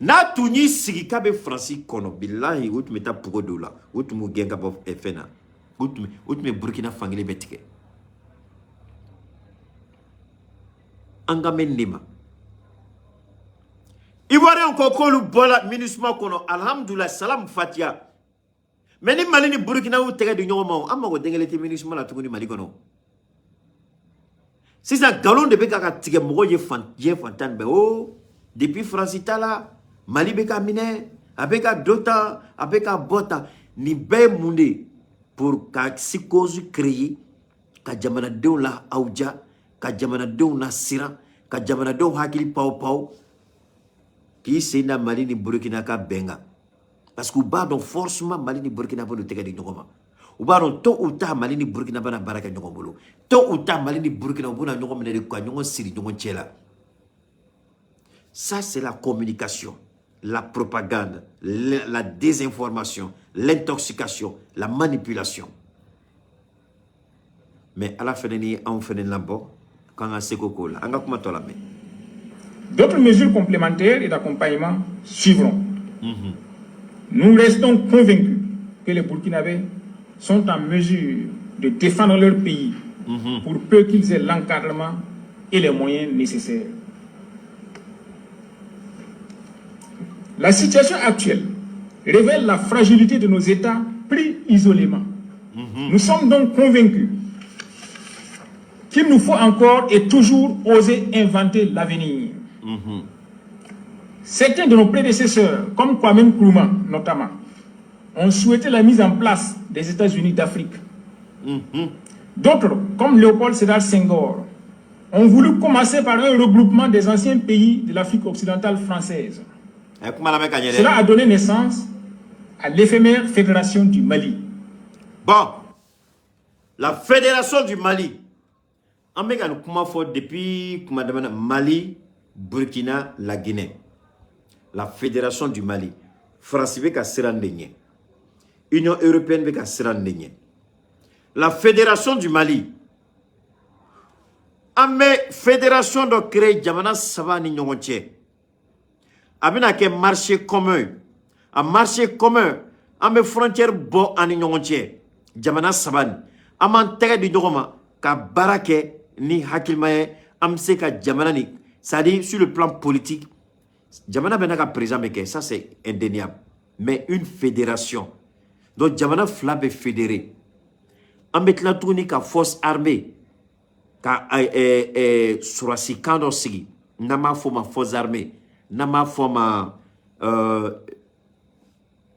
na tuni sigi kabe Francis kono billahi utme ta pugo dola utmu genga bof efena utme Burkina fangile betike anga mendima Ivoirien ko kolu bola minusma kono alhamdulillah salam fatia meni Mali ni Burkina u tege du nyoma amma ko dengeleti minusma la tuguni Mali kono si ça galon de beka ka tige mogo je fantan be o depuis Francis tala Mali beka mine abeka dota abeka bota ni be munde pour ka psychose créer ka jamana dew la auja ka jamana dew na sira ka jamana dew hakili pau ki senda Mali ni Burkina ka benga parce que ba don forcément Mali ni Burkina ba do tege di nyoma ou ba don to uta Mali ni Burkina ba na baraka nyoma bolo to uta Mali ni Burkina bona nyoma mene de kwa nyoma siri nyoma chela. Ça c'est la communication, la propagande, la désinformation, l'intoxication, la manipulation. Mais à la fin de l'année, on fait un labo quand on a ce coco là. D'autres mesures complémentaires et d'accompagnement suivront. Nous restons convaincus que les Burkinabés sont en mesure de défendre leur pays pour peu qu'ils aient l'encadrement et les moyens nécessaires. La situation actuelle révèle la fragilité de nos États pris isolément. Nous sommes donc convaincus qu'il nous faut encore et toujours oser inventer l'avenir. Certains de nos prédécesseurs, comme Kwame Nkrumah notamment, ont souhaité la mise en place des États-Unis d'Afrique. D'autres, comme Léopold Sédar Senghor, ont voulu commencer par un regroupement des anciens pays de l'Afrique occidentale française. Cela a donné naissance à l'éphémère Fédération du Mali. Bon, la Fédération du Mali, on m'a dit depuis Mali, Burkina, la Guinée. La Fédération du Mali. France beka sirandenye. Union européenne beka sirandenye. La Fédération du Mali. Ame Fédération de créer Jamana Savani Nyonche. Abina ke marché commun. Un marché commun. Ame frontière bo ani Nyonche. Jamana Savani. Aman tege di Nyogoma. Ka barake ni hakilmaye. Amse ka Jamana ni. C'est-à-dire sur le plan politique. Jamana benaka président meke. Ça c'est indéniable. Mais une fédération. Donc Jamana flabe fédéré. Ambet la tourni ka force armée. Ka surasi kando sigi. Nama foma force armée. Nama foma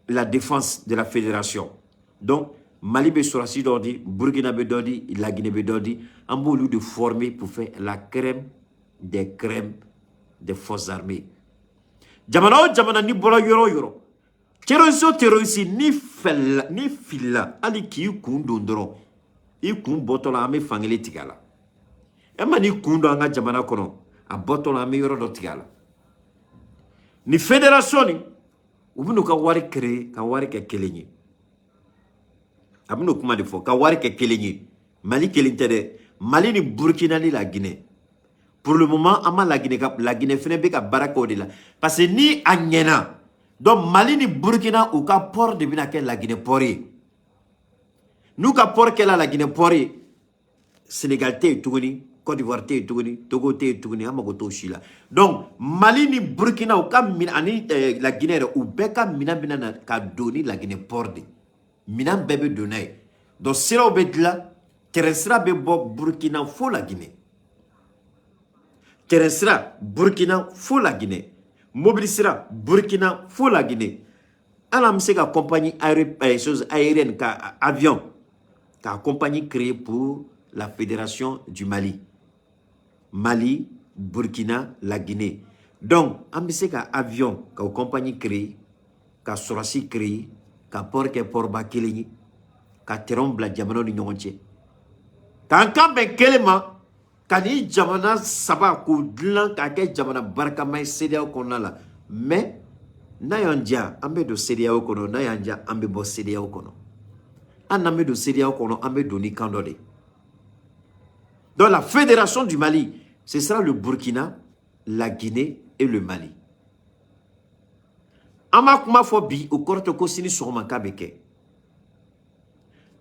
la défense de la fédération. Donc Mali be surasi d'ordi, Burkina be d'ordi, la Guinée be d'ordi. Ambo lieu de former pour faire la crème des crèmes des forces armées. Jamana jamana ni bola yoro yoro. Terroriste ni fila ali ki kundo ndoro. I kun botola ame fangele tigala. Ema ni kundo anga jamana kono a botola ame yoro do tigala. Ni fédération ni ubunu ka wari créer ka wari ke kelenye. Abunu kuma de fo ka wari ke kelenye. Mali kelintede Mali ni Burkina ni la Guinée. Pour le moment, la Guinée fait un barako de là. Parce que ni Agnena, donc Mali ni Burkina ou ka port de bina la Guinée pori. Nous ka port qu'elle a la Guinée pori. Sénégal te tougoni, Côte d'Ivoire te tougoni, Togo te tougoni, amagoto shila. Donc Mali ni Burkina ou ka ani la Guinée ou beka mina bina ka doni la Guinée port de. Mina bebe donné. Donc sera au bedla, terrestra bebo Burkina fo la Guinée. Terrestra Burkina fo la Guinée. Mobilisera Burkina fo la Guinée. ala mse ka compagnie aérienne ka avion ka compagnie créée pour la fédération du Mali. Mali, Burkina, la Guinée. Donc, amse ka avion ka compagnie créée, ka sorasi créée, ka port ke porba keleni, ka teron bla jamano ni nyonche. Ka kambe kelema kani jamana saba ko dlan ka ke jamana barka mai sedia ko nala. Mais na yanja ambe do sedia ko no na yanja ambe bo sedia ko no. An ambe do sedia ko no ambe do ni kandode. Dans la fédération du Mali, ce sera le Burkina, la Guinée et le Mali. Amakuma fobi au korte ko sini soma kabeke.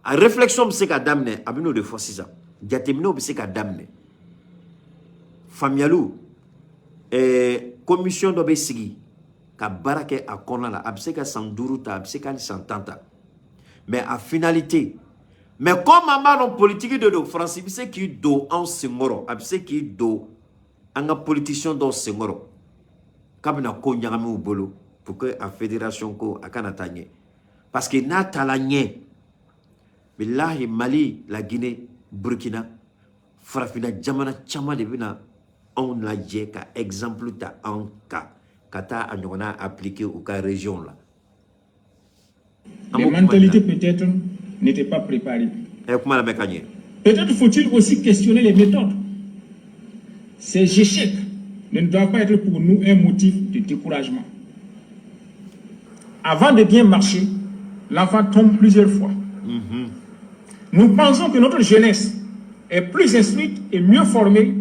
A réflexion c'est ka damne abino de fosisa. Diatemino c'est ka damne. Famialou commission do be sigi ka barake a konala abseka sanduruta abseka santanta. Mais à finalité, mais comme en politique de France, c'est qui do en sengoro, c'est qui do en politicien do sengoro. Kabina ko nyangami u bolo pour que la fédération ko akana tanye. Parce que na talanye billahi Mali, la Guinée, Burkina, farafina jamana chama de bina on la je ka exemple ta en ka kata anyona appliqué au cas région là. Les mentalités peut-être n'étaient pas préparées. Peut-être faut-il aussi questionner les méthodes. Ces échecs ne doivent pas être pour nous un motif de découragement. Avant de bien marcher, l'enfant tombe plusieurs fois. Nous pensons que notre jeunesse est plus instruite et mieux formée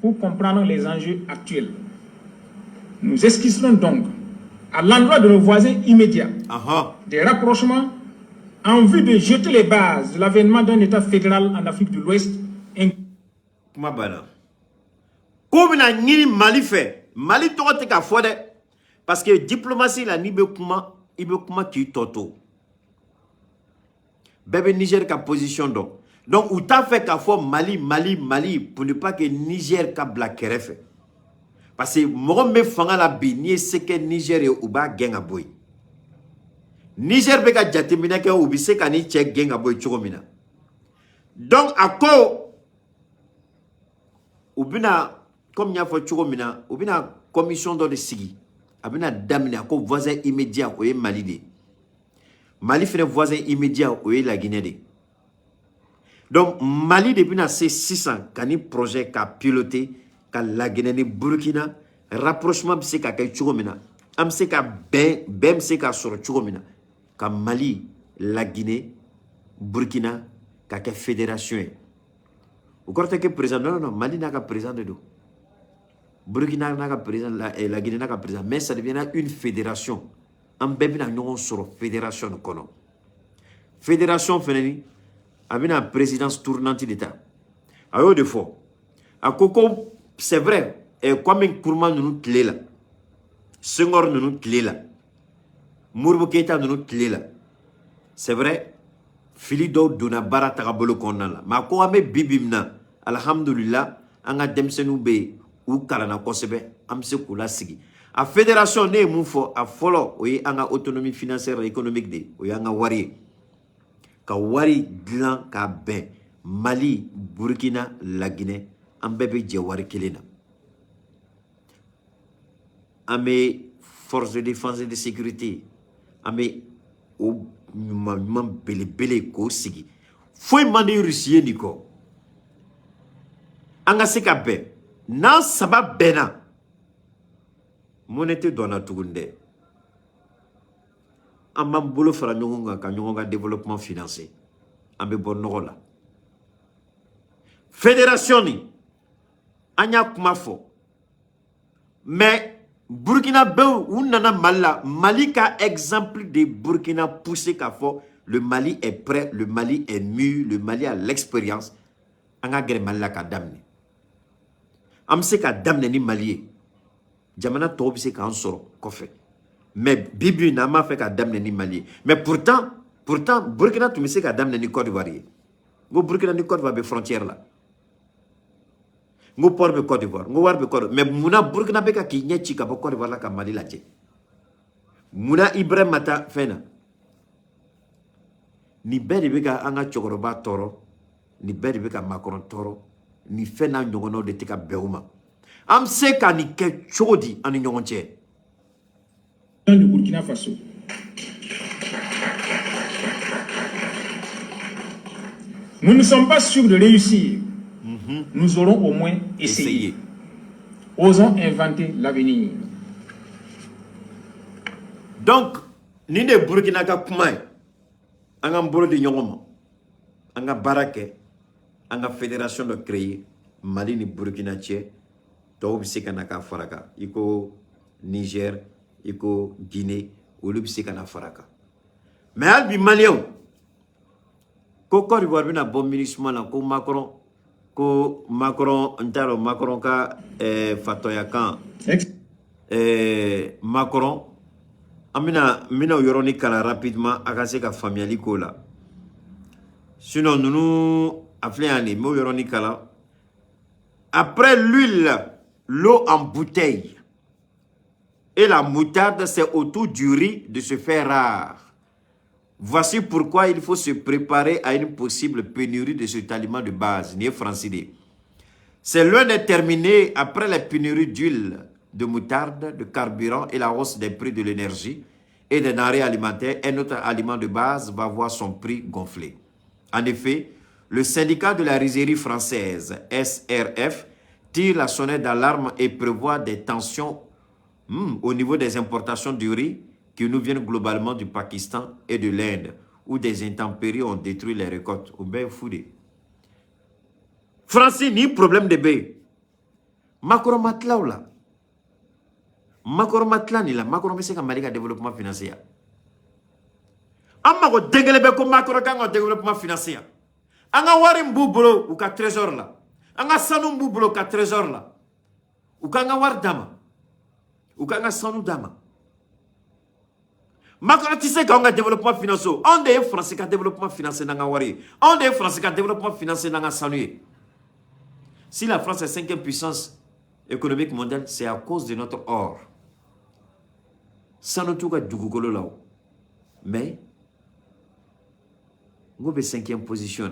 pour comprendre les enjeux actuels. Nous esquisserons donc à l'endroit de nos voisins immédiats des rapprochements en vue de jeter les bases de l'avènement d'un État fédéral en Afrique de l'Ouest. Mali fait Mali parce que diplomatie la ibe kuma ki toto bébé Niger ka position donc ou ta fait qu'à fois Mali pour ne pas que Niger ka black fait parce que moi me fanga la bi c'est que Niger ou ba genga boy Niger be ka jatemina ke ubi se ka ni che genga boy chogomina donc ako ubina comme nya fo chogomina ubina commission de sigi abina damina ko voisin immédiat o Mali de Mali fait voisin immédiat o la Guinée de donc Mali depuis na c'est 600 kani projet ka piloté ka la Guinée ni Burkina rapprochement c'est ka kay chogomina am c'est ka bem c'est ka sur chogomina ka Mali, la Guinée, Burkina, ka fédération. Vous croyez que président non Mali n'a pas président de dos. Burkina n'a pas président la Guinée n'a pas président mais ça devient une fédération. En bébé na ñongo sur fédération kono. Fédération feneni abina présidence tournante d'état. Ayo de fois. A koko c'est vrai et comme un courant nous clé là. Senghor nous clé là. Mourbo Keita nous clé là. C'est vrai, Filido dona bara tagabolo konala. Ma ko ame bibimna. Alhamdulillah, anga demsenu be ou kalana kosebe amse kula sigi. A fédération ne moufo a folo oye anga autonomie financière et économique de oye anga wari. Ka wari glan ka ben Mali, Burkina, la Guinée, ambebe je wari kelena. Ame forces de défense et de sécurité. Ame o mam bele ko sigi foi mande Russie niko anga seka be na saba bena monete dona tugunde amam bolo fara nyonga ka nyonga développement financier ambe bonno la fédération ni anya kuma fo mais Burkina Faso ou nana Mala Mali ka exemple de Burkina poussé qu'à fort le Mali est prêt, le Mali est mûr, le Mali a l'expérience. Anga gere Mali la ka damne. Amse ka damne ni Mali. Jamana to bi se ka ansoro kofe. Mais bibi na ma fait ka damne ni Mali. Mais pourtant Burkina tu me se ka damne ni Côte d'Ivoire. Go Burkina ni Côte d'Ivoire be frontière là. Ngo port be Côte d'Ivoire, ngo war be Côte, mais muna Burkina be ka ki nyechi ka Côte d'Ivoire la ka Mali la je. Muna Ibrahim Mata Fena. Ni beri beka anga chokoroba toro, ni beri beka Macron toro, ni Fena nyogono de tika beuma. Am seka ni ke chodi ani nyogonche. Du Burkina Faso. Nous ne sommes pas sûrs de réussir. Nous aurons au moins essayé. Osons inventer l'avenir. Donc, ni ne Burkina ka kumai, anga mbolo di nyongoma, anga barake, anga fédération de créer, Mali ni Burkina tche, to bisika na ka faraka, iko Niger, iko Guinée, olu bisika na faraka. Mais albi Malien, ko Côte d'Ivoire bina bon ministre la ko Macron ntaro Macron ka fatoya kan Macron amina yoroni kala rapidement akase ka famiali ko la sinon nous afléani mo yoroni kala après l'huile, l'eau en bouteille et la moutarde, c'est autour du riz de se faire rare. Voici pourquoi il faut se préparer à une possible pénurie de cet aliment de base, ni francidé. C'est l'un des terminés après la pénurie d'huile, de moutarde, de carburant et la hausse des prix de l'énergie et des denrées alimentaires. Un autre aliment de base va voir son prix gonfler. En effet, le syndicat de la rizerie française, SRF, tire la sonnette d'alarme et prévoit des tensions au niveau des importations du riz qui nous viennent globalement du Pakistan et de l'Inde, où des intempéries ont détruit les récoltes. Ou bien foudé. Francis, ni problème de bé. Macron matla ou là. Macron matla ni là. Macron mais c'est comme Malika développement financier. Amma ko dengelebe ko Macron kanga développement financier. Anga wari mbubolo ou ka trésor là. Anga sanu mbubolo ka trésor là. Ou kanga war dama. Ou kanga sanu dama. Macron, tu sais qu'on a développement financier. On est français qui a développement financier dans Wari. On est français qui a développement financier dans Sanui. Si la France est 5e puissance économique mondiale, c'est à cause de notre or. Ça nous touche du Google là. Mais, nous sommes 5e position.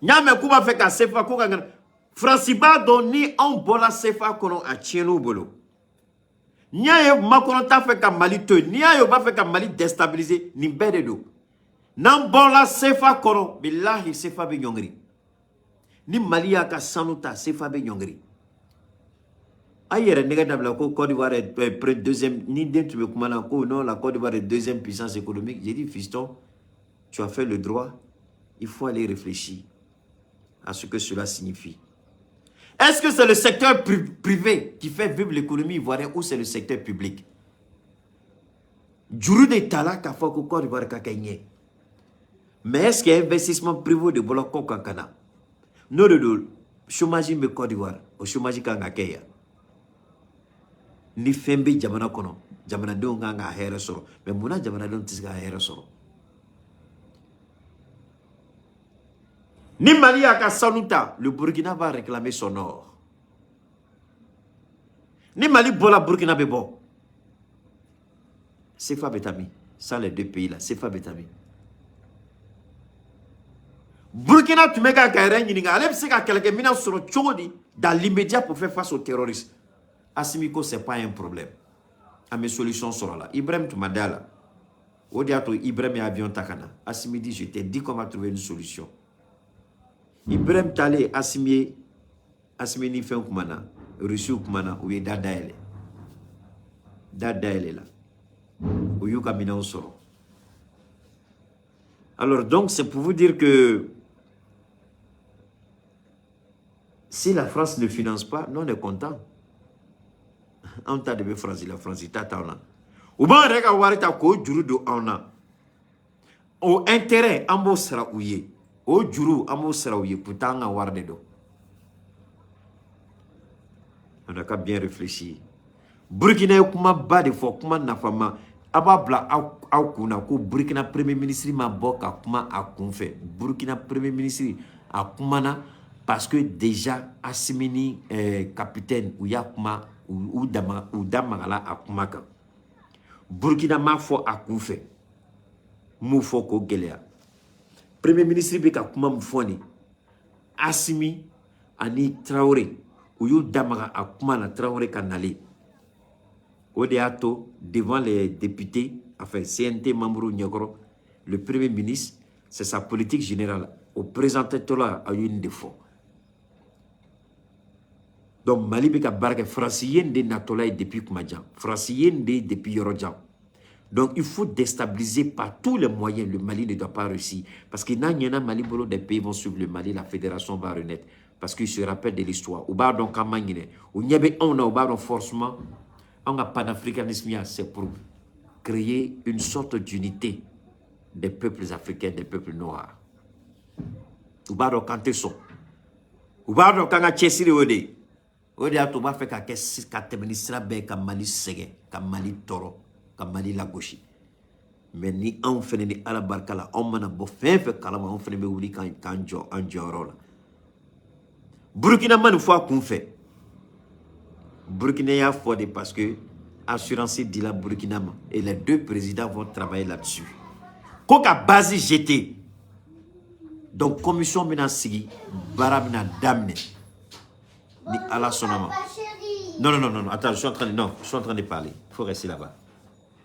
Nyame kuba fait qu'à CFA, France ba doni on bola CFA kono a tienu bolo. Nia Macron ta fait comme Mali te, nia yo ba fait comme Mali déstabiliser ni bededo. Nan bon la sefa koro, billahi sefa be nyongri. Ni Mali ya ka sanuta sefa be nyongri. Ayer nega dabla ko Côte d'Ivoire est deuxième ni dentro me kumana ko non la Côte d'Ivoire est deuxième puissance économique. J'ai dit fiston, tu as fait le droit, il faut aller réfléchir à ce que cela signifie. Est-ce que c'est le secteur privé qui fait vivre l'économie ivoirienne ou c'est le secteur public? Juru de tala ka fa ko Côte d'Ivoire ka gagné. Mais est-ce qu'il y a un investissement privé de bloc kankana? Non de chômage me Côte d'Ivoire, au chômage kanga keya. Ni fembe jamana kono, jamana do nga here soro, mais muna jamana don tisga here soro. Ni Mali a sanuta, le Burkina va réclamer son or. Ni Mali bola Burkina bebo. C'est fa betami. Sans les deux pays là, c'est fa betami. Burkina, tu mets qu'à Kairén, allez, c'est qu'à quelqu'un mina sur le chodi dans l'immédiat pour faire face aux terroristes. Assimiko, c'est pas un problème. À mes solutions sont là. Ibrahim, tu m'as dit là. Au diable, Ibrahim et avion takana. Assimi dit, je t'ai dit comment trouver une solution. Ibrahim Tale Assimi ni fait un kumana, Russie kumana, ou est Dadaele. Dadaele là. Ou yuka mina soro. Alors donc, c'est pour vous dire que si la France ne finance pas, nous on est content. On t'a de France, la France, il t'a là. Ou bien, rega warita ko juru do ona. Au intérêt, ambo sera ouye. Au juru, ambo sera ouye. Pourtant, on a warde do. On a qu'à bien réfléchir. Burkina kuma ba de fo kuma na fama. Ababla au kuna ko Burkina premier ministre ma boka kuma a konfe. Burkina premier ministre a kumana parce que déjà Assimini capitaine ou ya kuma ou damagala a kuma kan. Burkina ma fo a kun fɛ m'u fɔ ko gɛlɛya. Premier ministre bɛ ka kuma min fɔ ni Assimi ani Traoré u y'u damaga a kuma na Traoré ka nale. O de y'a to devant les députés, enfin CNT membres ɲɛkɔrɔ, le premier ministre, c'est sa politique générale. Au présentateur a eu une défaut. Donc Mali bɛ ka baara kɛ Faransiyen de natɔla ye depuis kuma jan, Faransiyen de depuis yɔrɔ jan. Donc il faut déstabiliser par tous les moyens. Le Mali ne doit pas réussir. Parce que n'a Mali bolo, des pays vont suivre le Mali, la fédération va renaître. Parce qu'il se rappelle de l'histoire. Ou bah donc kamangine. Ou nyebe on a ou bah donc forcément, on a panafricanisme, c'est pour créer une sorte d'unité des peuples africains, des peuples noirs. Ou bah donc quand ils sont. Ou bah donc quand on a tchessiri ode. Ode a tout bas fait qu'à ministre be ka Mali sege, ka Mali toro. Mali la gauche. Mais ni on fait ni ala barkala on mana bo fait kalama on fait be wuli kan joro la. Burkina man fois qu'on fait. Burkina ya fodé parce que assurance dit la Burkina et les deux présidents vont travailler là-dessus. Koka base jeté. Donc commission mena sigi baramina damne. Ni ala sonama. Non, attends, je suis en train de parler. Il faut rester là-bas.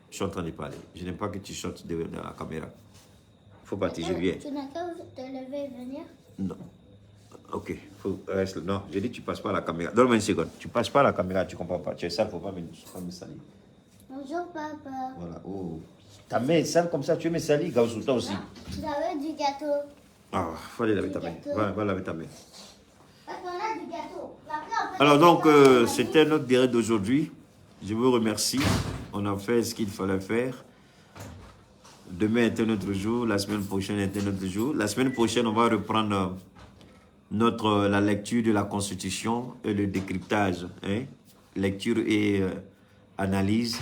Je suis en train de parler. Je n'aime pas que tu sortes de la caméra. Faut partir, je viens. Tu n'as qu'à te lever et venir? Non. Ok, faut rester. Non, j'ai dit tu passes pas à la caméra. Donne-moi une seconde. Tu passes pas à la caméra, tu comprends pas. Tu es sale, faut pas me salir. Bonjour papa. Voilà. Oh. Ta main est sale comme ça, tu me salis, Gaoussou, toi aussi. Vous avez du gâteau. Ah, faut aller laver ta main. Va laver ta main. Parce qu'on a du gâteau. Alors donc, c'était notre direct d'aujourd'hui. Je vous remercie. On a fait ce qu'il fallait faire. Demain était notre jour. La semaine prochaine était notre jour. La semaine prochaine, on va reprendre la lecture de la Constitution et le décryptage. Hein? Lecture et analyse.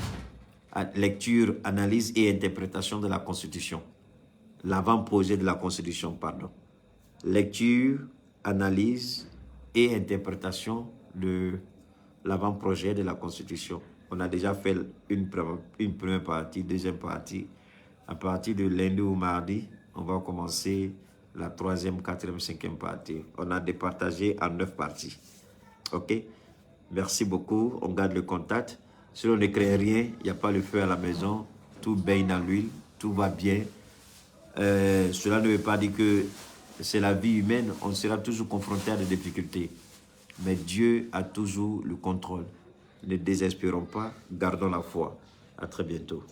Lecture, analyse et interprétation de la Constitution. L'avant-projet de la Constitution, pardon. Lecture, analyse et interprétation de l'avant-projet de la Constitution. On a déjà fait une première partie, deuxième partie. À partir de lundi ou mardi, on va commencer la troisième, quatrième, cinquième partie. On a départagé en 9 parties. Ok? Merci beaucoup. On garde le contact. Si on ne crée rien, il n'y a pas le feu à la maison. Tout baigne dans l'huile. Tout va bien. Cela ne veut pas dire que c'est la vie humaine. On sera toujours confronté à des difficultés. Mais Dieu a toujours le contrôle. Ne désespérons pas, gardons la foi. À très bientôt.